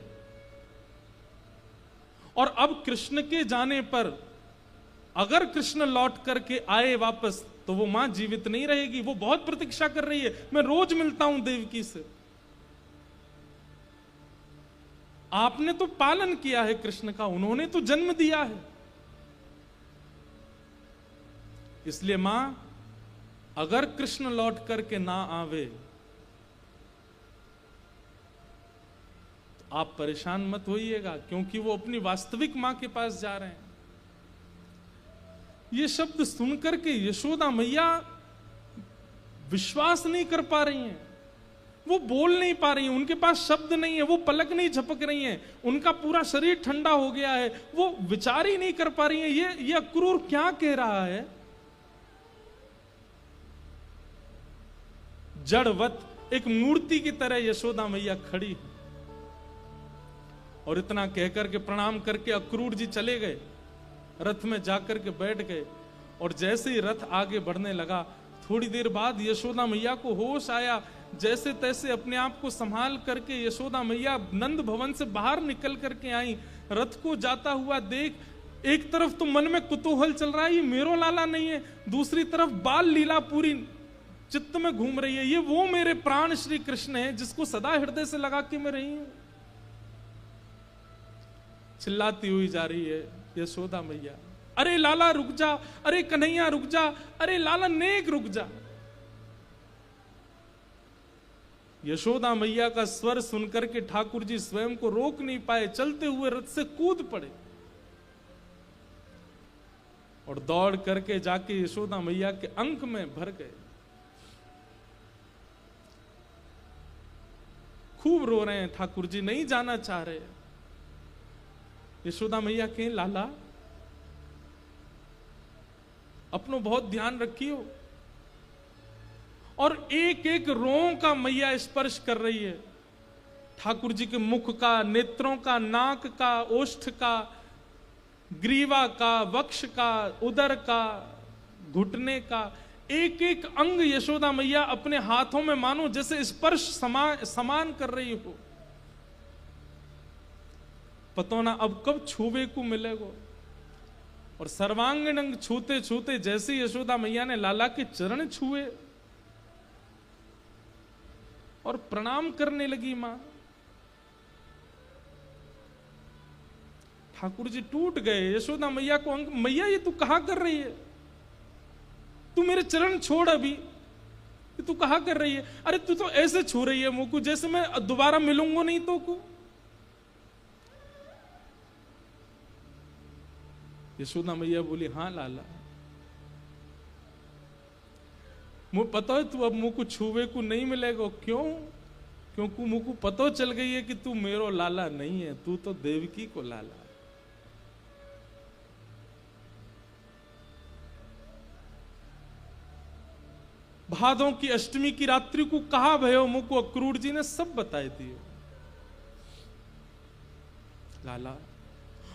और अब कृष्ण के जाने पर अगर कृष्ण लौट करके आए वापस तो वो मां जीवित नहीं रहेगी। वो बहुत प्रतीक्षा कर रही है, मैं रोज मिलता हूं देवकी से। आपने तो पालन किया है कृष्ण का, उन्होंने तो जन्म दिया है। इसलिए मां, अगर कृष्ण लौट करके ना आवे तो आप परेशान मत होइएगा, क्योंकि वो अपनी वास्तविक मां के पास जा रहे हैं। ये शब्द सुनकर के यशोदा मैया विश्वास नहीं कर पा रही हैं, वो बोल नहीं पा रही हैं, उनके पास शब्द नहीं है, वो पलक नहीं झपक रही हैं, उनका पूरा शरीर ठंडा हो गया है, वो विचार ही नहीं कर पा रही हैं ये अक्रूर क्या कह रहा है। जड़वत एक मूर्ति की तरह यशोदा मैया खड़ी है और इतना कहकर के प्रणाम करके अक्रूर जी चले गए, रथ में जाकर के बैठ गए। और जैसे ही रथ आगे बढ़ने लगा, थोड़ी देर बाद यशोदा मैया को होश आया। जैसे तैसे अपने आप को संभाल करके यशोदा मैया नंद भवन से बाहर निकल करके आई। रथ को जाता हुआ देख, एक तरफ तो मन में कुतूहल चल रहा है, ये मेरो लाला नहीं है, दूसरी तरफ बाल लीला पूरी चित्त में घूम रही है, ये वो मेरे प्राण श्री कृष्ण है जिसको सदा हृदय से लगा के मैं रही हूं। चिल्लाती हुई जा रही है यशोदा मैया, अरे लाला रुक जा, अरे कन्हैया रुक जा, अरे लाला नेक रुक जा। यशोदा मैया का स्वर सुनकर के ठाकुर जी स्वयं को रोक नहीं पाए, चलते हुए रथ से कूद पड़े और दौड़ करके जाके यशोदा मैया के अंक में भर गए। खूब रो रहे हैं ठाकुर जी, नहीं जाना चाह रहे। यशोदा मैया कहें, लाला अपनो बहुत ध्यान रखियो। और एक एक रों का मैया स्पर्श कर रही है, ठाकुर जी के मुख का, नेत्रों का, नाक का, ओष्ठ का, ग्रीवा का, वक्ष का, उदर का, घुटने का, एक एक अंग यशोदा मैया अपने हाथों में मानो जैसे स्पर्श समान कर रही हो। पतो ना अब कब छूवे को मिलेगो। और सर्वांगीण अंग छूते छूते जैसे यशोदा मैया ने लाला के चरण छुए और प्रणाम करने लगी मां, ठाकुर जी टूट गए। यशोदा मैया को अंग, मैया ये तू कहा कर रही है, तू मेरे चरण छोड़, अभी तू कहा कर रही है। अरे तू तो ऐसे छू रही है मुझको जैसे मैं दोबारा मिलूंगा नहीं तो को। यशोदा मैया बोली, हाँ लाला, मुझे पता है तू अब मुझको छुवे को नहीं मिलेगा। क्यों? क्योंकि मुझको पता चल गई है कि तू मेरो लाला नहीं है, तू तो देवकी को लाला। भादों की अष्टमी की रात्रि को कहा भयो मुझको अक्रूर जी ने सब बताए दिए लाला।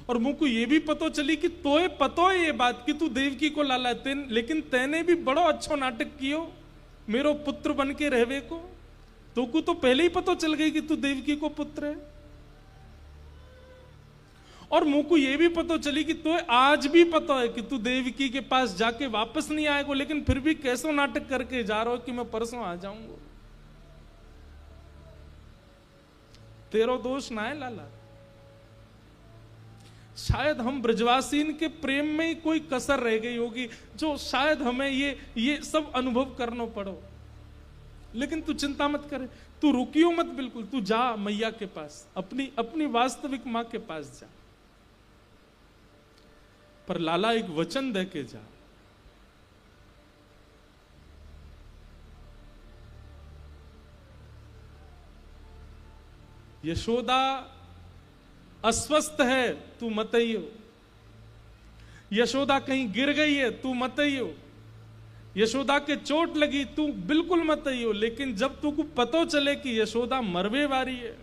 और मुझको ये भी पता चली कि तोए पतो है ये बात कि तू देवकी को लाला, लेकिन तैने भी बड़ो अच्छो नाटक कियो मेरो पुत्र बन के रहवे को। तो को तो पहले ही पता चल गई कि तू देवकी को पुत्र है। और मुझको ये भी पता चली कि तो आज भी पता है कि तू देवकी के पास जाके वापस नहीं आएगा, लेकिन फिर भी कैसो नाटक करके जा रहा हो कि मैं परसों आ जाऊंगा। तेरो दोष ना है लाला, शायद हम ब्रजवासीन के प्रेम में ही कोई कसर रह गई होगी जो शायद हमें ये सब अनुभव करना पड़ो। लेकिन तू चिंता मत करे, तू रुकियो मत, बिल्कुल तू जा मैया के पास, अपनी वास्तविक मां के पास जा। पर लाला एक वचन दे के जा, यशोदा अस्वस्थ है तू मत आइयो, यशोदा कहीं गिर गई है तू मत आइयो, यशोदा के चोट लगी तू बिल्कुल मत आइयो। लेकिन जब तू को पतो चले कि यशोदा मरवे वारी है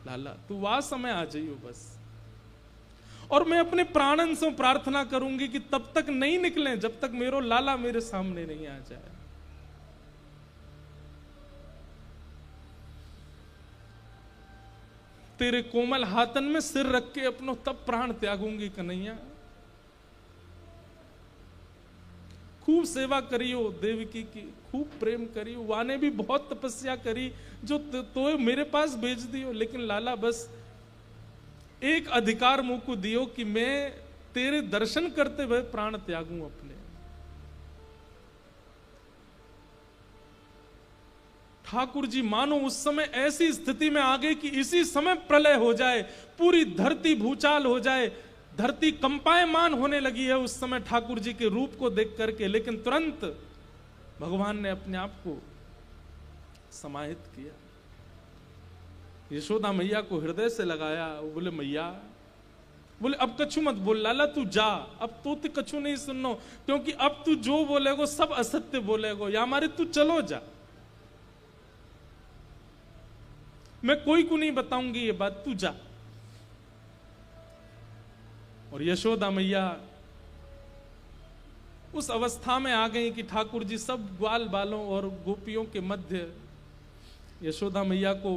लाला, तू वह समय आ जाइयो बस। और मैं अपने प्राणन से प्रार्थना करूंगी कि तब तक नहीं निकले जब तक मेरो लाला मेरे सामने नहीं आ जाए। तेरे कोमल हाथन में सिर रख के अपनो तब प्राण त्यागूंगी कन्हैया। खूब सेवा करियो देवकी की, खूब प्रेम करियो, वाने भी बहुत तपस्या करी जो तो मेरे पास भेज दियो, लेकिन लाला बस एक अधिकार मुंह को दियो कि मैं तेरे दर्शन करते हुए प्राण त्यागूं अपने। ठाकुर जी मानो उस समय ऐसी स्थिति में आ गए कि इसी समय प्रलय हो जाए, पूरी धरती भूचाल हो जाए, धरती कंपायमान होने लगी है उस समय ठाकुर जी के रूप को देख करके, लेकिन तुरंत भगवान ने अपने आप को समाहित किया, यशोदा मैया को हृदय से लगाया। वो बोले मैया, बोले अब कछु मत बोल लाला, तू जा, अब तो कछु नहीं सुननो, क्योंकि अब तू जो बोलेगो सब असत्य बोलेगो, या हमारे तू चलो जा, मैं कोई को नहीं बताऊंगी ये बात, तू जा। और यशोदा मैया उस अवस्था में आ गई कि ठाकुर जी सब ग्वाल बालों और गोपियों के मध्य यशोदा मैया को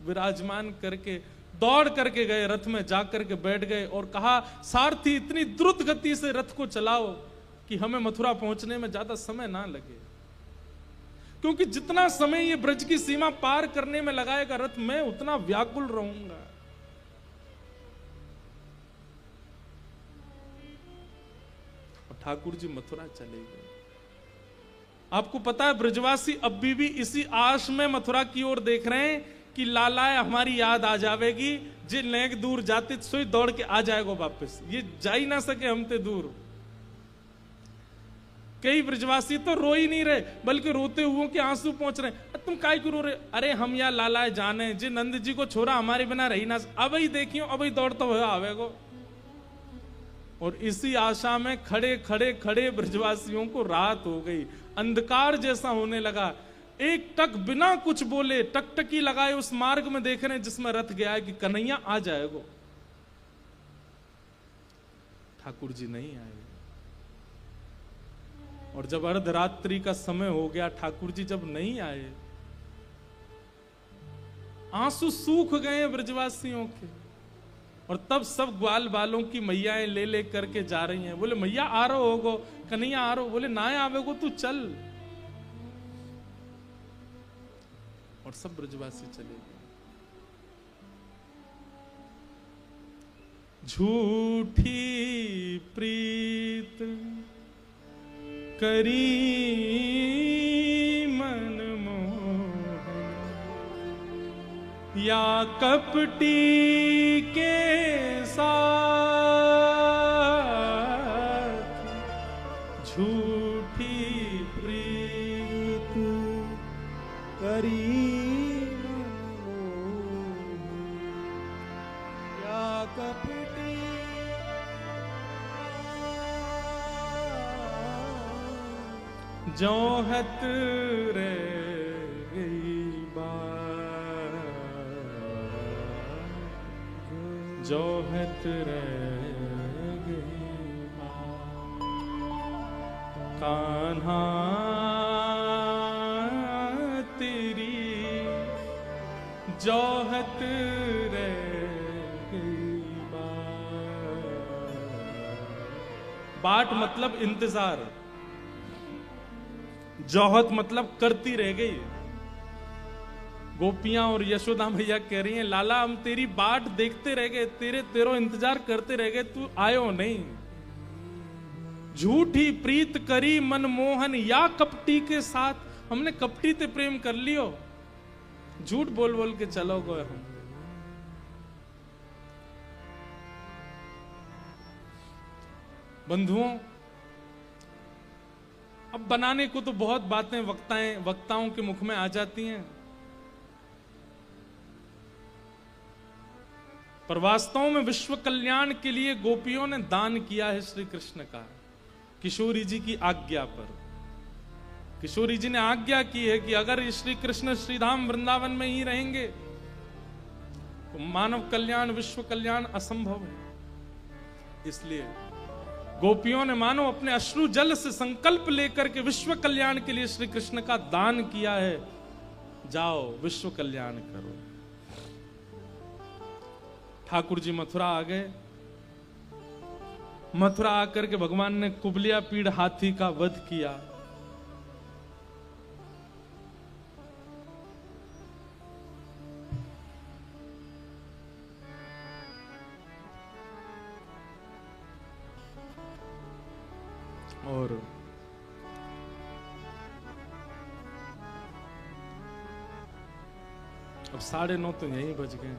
विराजमान करके दौड़ करके गए, रथ में जाकर के बैठ गए और कहा सारथी इतनी द्रुत गति से रथ को चलाओ कि हमें मथुरा पहुंचने में ज्यादा समय ना लगे, क्योंकि जितना समय ये ब्रज की सीमा पार करने में लगाएगा रथ, मैं उतना व्याकुल रहूंगा। ठाकुर जी मथुरा चले गए। आपको पता है ब्रजवासी अब भी इसी आश में मथुरा की ओर देख रहे हैं कि लाला हमारी याद आ जावेगी, जे नेक दूर जाते सोई दौड़ के आ जाएगा वापस, ये जा ही ना सके हमते दूर। कई ब्रजवासी तो रो ही नहीं रहे, बल्कि रोते हुए के आंसू पहुंच रहे। तुम काय क्यों रो रहे? अरे हम या लाला जाने जे नंद जी को छोरा हमारे बिना रही ना, अब ही देखियो अब ही दौड़ता हुआ आवेगो। और इसी आशा में खड़े खड़े खड़े ब्रजवासियों को रात हो गई, अंधकार जैसा होने लगा। एक टक बिना कुछ बोले टकटकी लगाए उस मार्ग में देख रहे हैं जिसमें रथ गया है कि कन्हैया आ जाएगा। ठाकुर जी नहीं आए, और जब अर्धरात्रि का समय हो गया, ठाकुर जी जब नहीं आए, आंसू सूख गए ब्रजवासियों के। और तब सब ग्वाल बालों की मैयाएं ले ले करके जा रही हैं। बोले मैया आ रहो होगो, कन्हैया आ रहो। बोले ना आवेगो तू चल। और सब ब्रजवासी चले गए। झूठी प्रीत करी मन मोहन, या कपटी के साथ झूठी प्रीत करी या कपटी जोहत रे गई बात, जोहत रह गई बात, कान्हा तेरी जोहत रह गई बात। बाट मतलब इंतजार, जोहत मतलब करती रह गई। गोपियां और यशोदा मैया कह रही हैं लाला हम तेरी बाट देखते रह गए, तेरो इंतजार करते रह गए, तू आयो नहीं। झूठी प्रीत करी मनमोहन, या कपटी के साथ, हमने कपटी ते प्रेम कर लियो, झूठ बोल बोल के चलो गए हम। बंधुओं, अब बनाने को तो बहुत बातें वक्ताओं के मुख में आ जाती हैं, पर वास्तव में विश्व कल्याण के लिए गोपियों ने दान किया है श्री कृष्ण का, किशोरी जी की आज्ञा पर। किशोरी जी ने आज्ञा की है कि अगर श्री कृष्ण श्रीधाम वृंदावन में ही रहेंगे तो मानव कल्याण विश्व कल्याण असंभव है। इसलिए गोपियों ने मानो अपने अश्रु जल से संकल्प लेकर के विश्व कल्याण के लिए श्री कृष्ण का दान किया है। जाओ विश्व कल्याण करो। ठाकुर जी मथुरा आ गए। मथुरा आकर के भगवान ने कुबलिया पीड़ हाथी का वध किया। और अब 9:30 तो यहीं बज गए।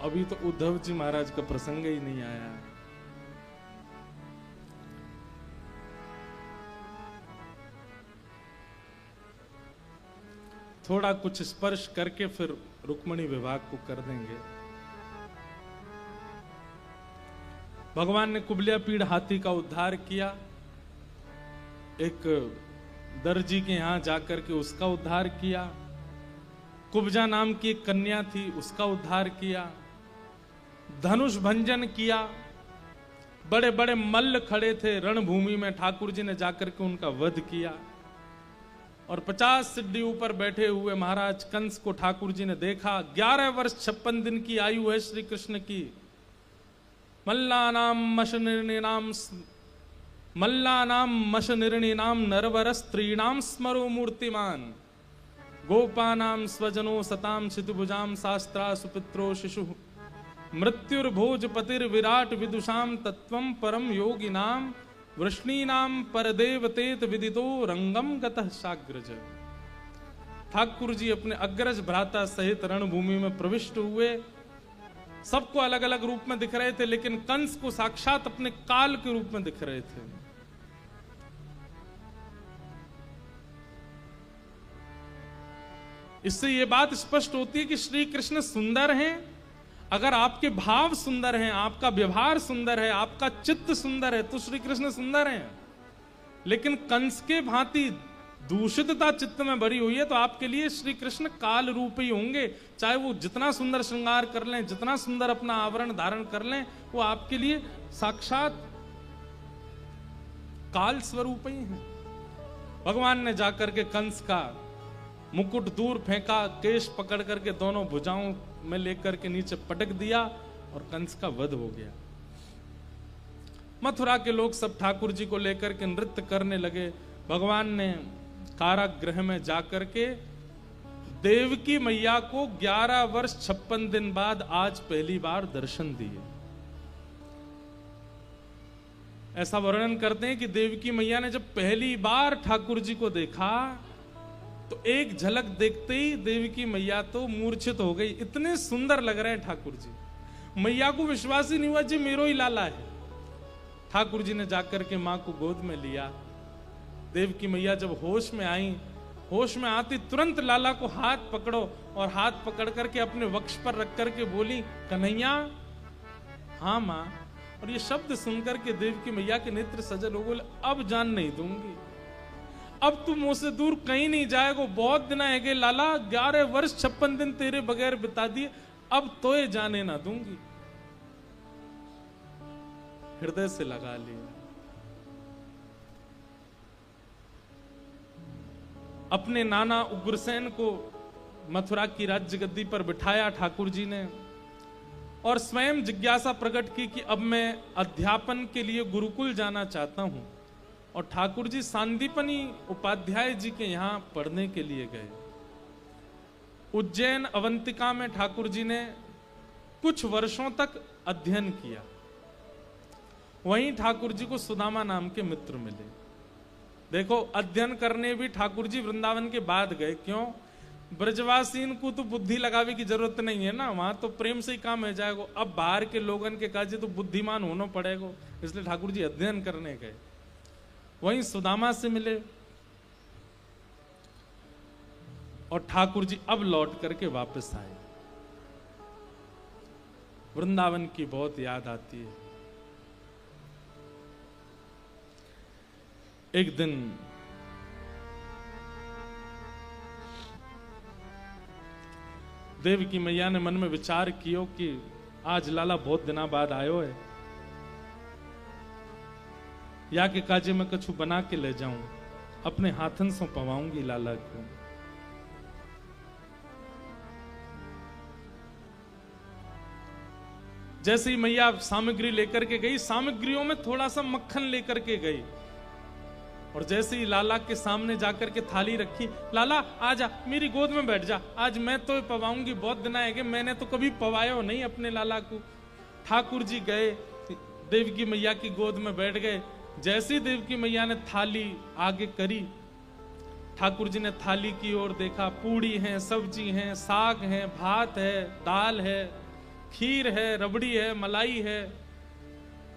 अभी तो उद्धव जी महाराज का प्रसंग ही नहीं आया। थोड़ा कुछ स्पर्श करके फिर रुक्मणी विवाह को कर देंगे। भगवान ने कुबलिया पीड़ हाथी का उद्धार किया। एक दर्जी के यहां जाकर के उसका उद्धार किया। कुब्जा नाम की एक कन्या थी, उसका उद्धार किया। धनुष भंजन किया। बड़े बड़े मल्ल खड़े थे रणभूमि में, ठाकुर जी ने जाकर के उनका वध किया। और 50 सिद्धि ऊपर बैठे हुए महाराज कंस को ठाकुर जी ने देखा। 11 वर्ष 56 दिन की आयु है श्री कृष्ण की। मल्लानाम मश निर्णीनाम नरवर स्त्रीणाम स्मरो मूर्तिमान गोपानाम स्वजनो सताम शितुभुजाम शास्त्रा सुपित्रो शिशु मृत्युर्भोजपतिर विराट विदुषाम तत्वम परम योगिनाम वृष्णीनाम परदेवतेत विदितो रंगम गतः साग्रज। ठाकुर जी अपने अग्रज भ्राता सहित रणभूमि में प्रविष्ट हुए। सबको अलग अलग रूप में दिख रहे थे, लेकिन कंस को साक्षात अपने काल के रूप में दिख रहे थे। इससे यह बात स्पष्ट होती है कि श्री कृष्ण सुंदर हैं। अगर आपके भाव सुंदर हैं, आपका व्यवहार सुंदर है, आपका चित्त सुंदर है, तो श्री कृष्ण सुंदर हैं। लेकिन कंस के भांति दूषितता चित्त में भरी हुई है, तो आपके लिए श्री कृष्ण काल रूप ही होंगे। चाहे वो जितना सुंदर श्रृंगार कर लें, जितना सुंदर अपना आवरण धारण कर लें, वो आपके लिए साक्षात काल स्वरूप ही है। भगवान ने जाकर के कंस का मुकुट दूर फेंका, केश पकड़ करके दोनों भुजाओं में लेकर के नीचे पटक दिया और कंस का वध हो गया। मथुरा के लोग सब ठाकुर जी को लेकर के नृत्य करने लगे। भगवान ने कारागृह में जाकर के देवकी मैया को 11 वर्ष 56 दिन बाद आज पहली बार दर्शन दिए। ऐसा वर्णन करते हैं कि देवकी मैया ने जब पहली बार ठाकुर जी को देखा तो एक झलक देखते ही देवकी मैया तो मूर्छित हो गई। इतने सुंदर लग रहे हैं ठाकुर जी। मैया को विश्वास ही नहीं हुआ जी मेरो ही लाला है। ठाकुर जी ने जाकर के मां को गोद में लिया। देवकी मैया जब होश में आई, होश में आती तुरंत लाला को हाथ पकड़ो और हाथ पकड़ करके अपने वक्ष पर रख करके बोली, कन्हैया। हाँ मां। और ये शब्द सुनकर के देवकी मैया के नेत्र सजल हो गए। अब जान नहीं दूंगी, अब तू मुझसे दूर कहीं नहीं जाएगा। बहुत दिन है गए लाला, 11 वर्ष 56 दिन तेरे बगैर बिता दिए, अब तो ये जाने ना दूंगी। हृदय से लगा लिया। अपने नाना उग्रसेन को मथुरा की राज्य गद्दी पर बिठाया ठाकुर जी ने और स्वयं जिज्ञासा प्रकट की कि अब मैं अध्यापन के लिए गुरुकुल जाना चाहता हूं। और ठाकुर जी सांदीपनी उपाध्याय जी के यहां पढ़ने के लिए गए। उज्जैन अवंतिका में ठाकुर जी ने कुछ वर्षों तक अध्ययन किया। वहीं ठाकुर जी को सुदामा नाम के मित्र मिले। देखो, अध्ययन करने भी ठाकुर जी वृंदावन के बाद गए। क्यों? ब्रजवासीन को तो बुद्धि लगावे की जरूरत नहीं है ना, वहां तो प्रेम से ही काम हो जाएगा। अब बाहर के लोगन के काजे तो बुद्धिमान होना पड़ेगा, इसलिए ठाकुर जी अध्ययन करने गए। वहीं सुदामा से मिले और ठाकुर जी अब लौट करके वापस आए। वृंदावन की बहुत याद आती है। एक दिन देव की मैया ने मन में विचार कियो कि आज लाला बहुत दिना बाद आयो है, या के काजे में कछु बना के ले जाऊं, अपने हाथन से पवाऊंगी लाला को। जैसे ही मैया सामग्री लेकर के गई, सामग्रियों में थोड़ा सा मक्खन लेकर के गई, और जैसे ही लाला के सामने जाकर के थाली रखी, लाला आजा मेरी गोद में बैठ जा, आज मैं तो पवाऊंगी, बहुत दिन आएंगे, मैंने तो कभी पवाया नहीं अपने लाला को। ठाकुर जी गए, देवकी मैया की गोद में बैठ गए। जैसी देवकी मैया ने थाली आगे करी, ठाकुर जी ने थाली की ओर देखा, पूड़ी है, सब्जी है, साग है, भात है, दाल है, खीर है, रबड़ी है, मलाई है,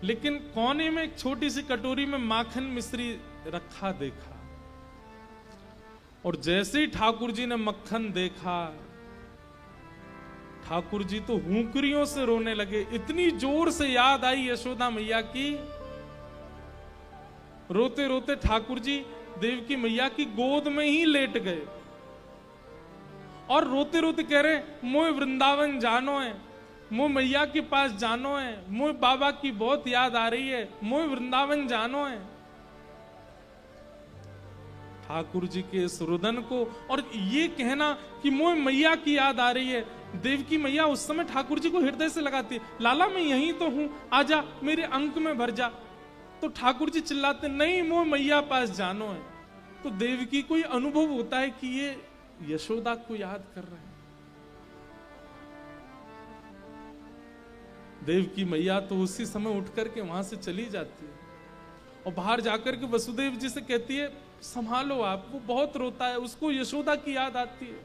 लेकिन कोने में एक छोटी सी कटोरी में माखन मिश्री रखा देखा। और जैसे ही ठाकुर जी ने मक्खन देखा, ठाकुर जी तो हुंकरियों से रोने लगे। इतनी जोर से याद आई यशोदा मैया की, रोते रोते ठाकुर जी देवकी मैया की गोद में ही लेट गए और रोते रोते कह रहे, मोए वृंदावन जानो है, मोए मैया के पास जानो है, मोए बाबा की बहुत याद आ रही है, मोए वृंदावन जानो है। ठाकुर जी के इस रुदन को और ये कहना कि मोए मैया की याद आ रही है, देवकी मैया उस समय ठाकुर जी को हृदय से लगाती है, लाला मैं यहीं तो हूं, आजा मेरे अंक में भर जा। तो ठाकुर जी चिल्लाते, नहीं मोए मैया पास जानो है। तो देवकी को अनुभव होता है कि ये यशोदा को याद कर रहे हैं। देवकी मैया तो उसी समय उठ करके वहां से चली जाती है और बाहर जाकर के वसुदेव जी से कहती है, संभालो आप, वो बहुत रोता है, उसको यशोदा की याद आती है।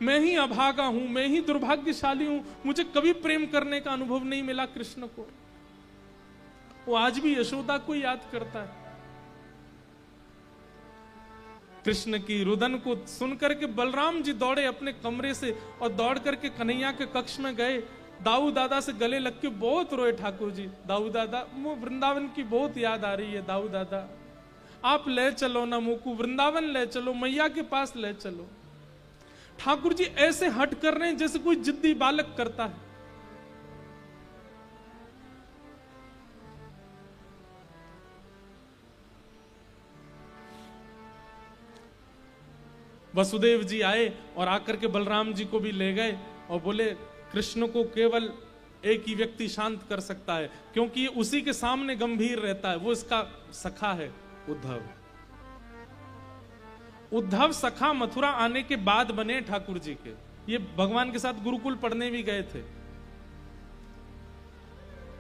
मैं ही अभागा हूं, मैं ही दुर्भाग्यशाली हूं, मुझे कभी प्रेम करने का अनुभव नहीं मिला कृष्ण को। वो आज भी यशोदा को याद करता है। कृष्ण की रुदन को सुनकर के बलराम जी दौड़े अपने कमरे से और दौड़ करके कन्हैया के कक्ष में गए। दाऊ दादा से गले लग के बहुत रोए ठाकुर जी, दाऊ दादा वो वृंदावन की बहुत याद आ रही है, दाऊ दादा आप ले चलो ना मुकु, वृंदावन ले चलो, मैया के पास ले चलो। ठाकुर जी ऐसे हट कर रहे हैं जैसे कोई जिद्दी बालक करता है। वसुदेव जी आए और आकर के बलराम जी को भी ले गए और बोले, कृष्ण को केवल एक ही व्यक्ति शांत कर सकता है, क्योंकि ये उसी के सामने गंभीर रहता है, वो इसका सखा है उद्धव। उद्धव सखा मथुरा आने के बाद बने ठाकुर जी के। ये भगवान के साथ गुरुकुल पढ़ने भी गए थे।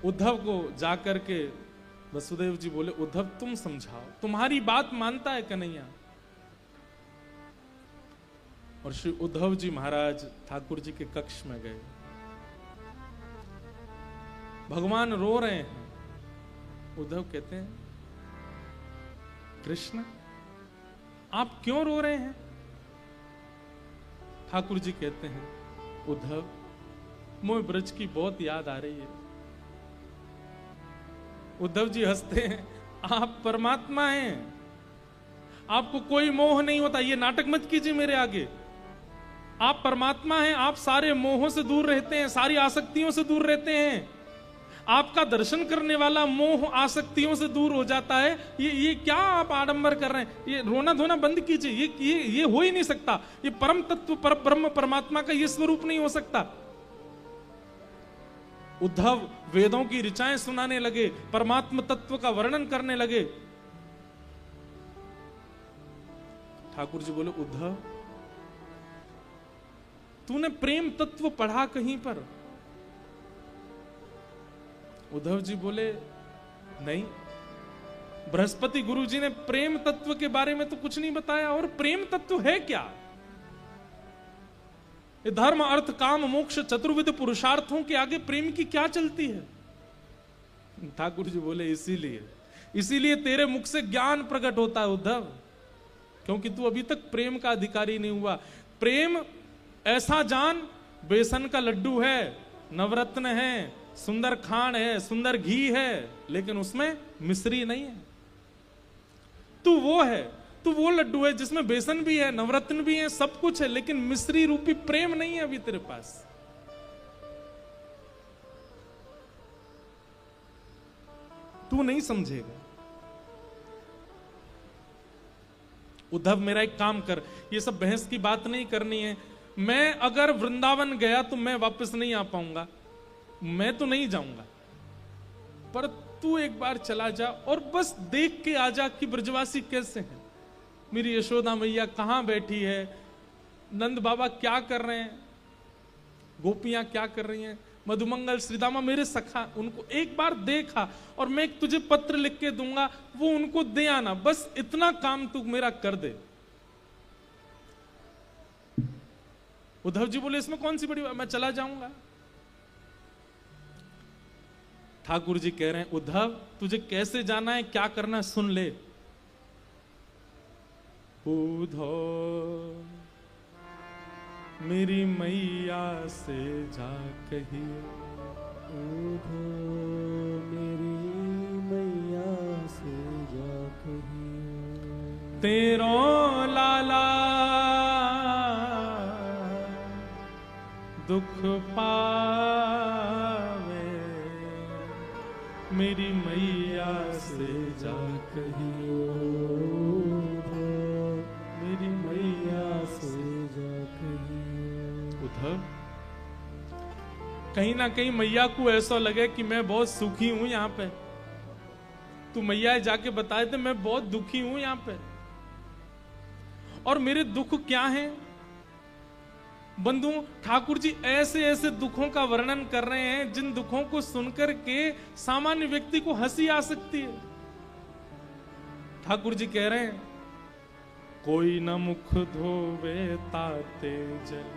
उद्धव को जाकर के वसुदेव जी बोले, उद्धव तुम समझाओ, तुम्हारी बात मानता है कन्हैया। और श्री उद्धव जी महाराज ठाकुर जी के कक्ष में गए। भगवान रो रहे हैं। उद्धव कहते हैं, कृष्ण आप क्यों रो रहे हैं? ठाकुर जी कहते हैं, उद्धव मोह ब्रज की बहुत याद आ रही है। उद्धव जी हंसते हैं, आप परमात्मा हैं, आपको कोई मोह नहीं होता, ये नाटक मत कीजिए मेरे आगे। आप परमात्मा हैं, आप सारे मोहों से दूर रहते हैं, सारी आसक्तियों से दूर रहते हैं। आपका दर्शन करने वाला मोह आसक्तियों से दूर हो जाता है। ये क्या आप आडंबर कर रहे हैं? ये रोना धोना बंद कीजिए। ये हो ही नहीं सकता। ये परम तत्व पर ब्रह्म परमात्मा का ये स्वरूप नहीं हो सकता। उद्धव वेदों की ऋचाएं सुनाने लगे, परमात्म तत्व का वर्णन करने लगे। ठाकुर जी बोले, उद्धव तूने प्रेम तत्व पढ़ा कहीं पर? उद्धव जी बोले, नहीं, बृहस्पति गुरु जी ने प्रेम तत्व के बारे में तो कुछ नहीं बताया। और प्रेम तत्व है क्या? ये धर्म अर्थ काम मोक्ष चतुर्विध पुरुषार्थों के आगे प्रेम की क्या चलती है? ठाकुर जी बोले, इसीलिए तेरे मुख से ज्ञान प्रकट होता है उद्धव, क्योंकि तू अभी तक प्रेम का अधिकारी नहीं हुआ। प्रेम ऐसा जान, बेसन का लड्डू है, नवरत्न है, सुंदर खांड है, सुंदर घी है, लेकिन उसमें मिश्री नहीं है। तू वो है, तू वो लड्डू है जिसमें बेसन भी है, नवरत्न भी है, सब कुछ है, लेकिन मिश्री रूपी प्रेम नहीं है अभी तेरे पास। तू नहीं समझेगा। उद्धव मेरा एक काम कर, ये सब बहस की बात नहीं करनी है। मैं अगर वृंदावन गया तो मैं वापस नहीं आ पाऊंगा। मैं तो नहीं जाऊंगा, पर तू एक बार चला जा और बस देख के आ जा कि ब्रजवासी कैसे हैं। मेरी यशोदा मैया कहां बैठी है, नंद बाबा क्या कर रहे हैं, गोपियां क्या कर रही हैं, मधुमंगल श्रीदामा मेरे सखा, उनको एक बार देखा और मैं एक तुझे पत्र लिख के दूंगा, वो उनको दे आना, बस इतना काम तू मेरा कर दे। उद्धव जी बोले इसमें कौन सी बड़ी बात, मैं चला जाऊंगा। ठाकुर जी कह रहे हैं उद्धव तुझे कैसे जाना है, क्या करना है, सुन ले। उद्धव मेरी मैया से जा कहिए, मेरी मैया से जा कहिए, तेरो लाला दुख पावे, मेरी मैया से जा कहिए, मेरी मैया से जा कहिए। उद्धव कहीं ना कहीं मैया को ऐसा लगे कि मैं बहुत सुखी हूं यहाँ पे, तू मैया जाके बताए थे मैं बहुत दुखी हूं यहाँ पे, और मेरे दुख क्या हैं। बंधुओं ठाकुर जी ऐसे ऐसे दुखों का वर्णन कर रहे हैं जिन दुखों को सुनकर के सामान्य व्यक्ति को हंसी आ सकती है। ठाकुर जी कह रहे हैं कोई न मुख धोवे ताते जल,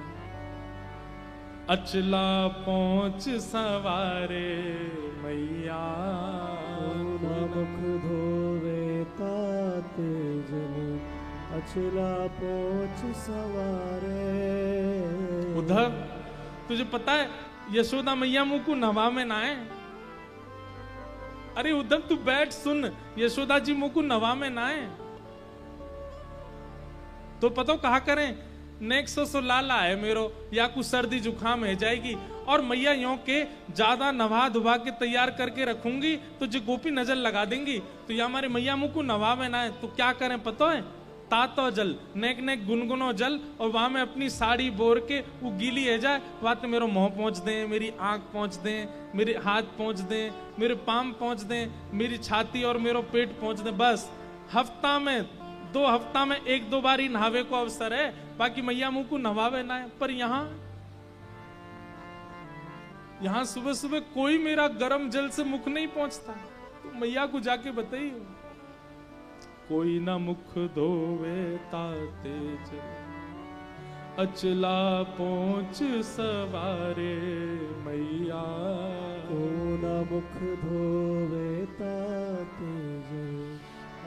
अचला पहुंच सवारे मैया, मुख धोवे ताते जल, अचला पहुंच सवारे। उद्धव तुझे पता है यशोदा मैया मुंह को नवा में ना है। अरे उद्धव तू बैठ सुन, यशोदा जी मुंह को नवा में ना है तो पता कहा करें नेक्स्ट सो लाला है मेरो, या कुछ सर्दी जुकाम है जाएगी, और मैया यों के ज्यादा नवा धुबा के तैयार करके रखूंगी तो जो गोपी नजर लगा देंगी, तो या हमारे मैया मुंह को नवा में ना है तो क्या करें पता है, तातो जल नेक नेक गुनगुनो जल, और वहां में अपनी साड़ी बोर के वो गीली है जाए, वहां तो मेरा मुंह पहुंच दे, मेरी आंख पहुंच दे, मेरे हाथ पहुंच दे, मेरे पाम पहुंच दे, मेरी छाती और मेरा पेट पहुंच दे, बस हफ्ता में 2 हफ्ता में 1-2 बार ही नहावे को अवसर है, बाकी मैया मुंह को नहावे ना है। पर यहां सुबह सुबह कोई मेरा गर्म जल से मुख नहीं पहुंचता, तो मैया को जाके बताइए कोई ना मुख धोवे ताते जल, अचला पहुंच सवारे मैया, को ना मुख धोवे ताते जल,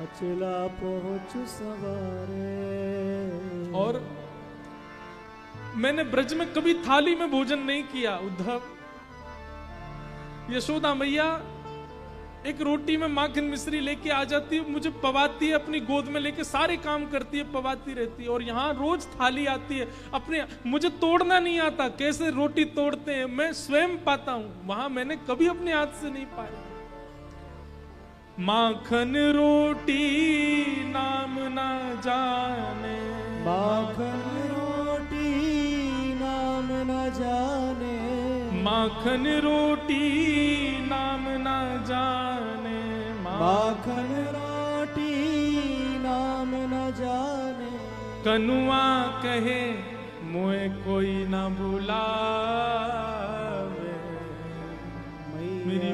अचला पहुंच सवारे। और मैंने ब्रज में कभी थाली में भोजन नहीं किया उद्धव। यशोदा मैया एक रोटी में माखन मिश्री लेके आ जाती है, मुझे पवाती है, अपनी गोद में लेके सारे काम करती है, पवाती रहती है, और यहाँ रोज थाली आती है अपने, मुझे तोड़ना नहीं आता, कैसे रोटी तोड़ते हैं मैं स्वयं पाता हूं, वहां मैंने कभी अपने हाथ से नहीं पाया। माखन रोटी नाम ना जाने, माखन रोटी नाम न जाने, माखन रोटी नाम ना जाने, माखन रोटी नाम न जाने, कनुआ कहे मोए कोई ना बुलावे, मेरी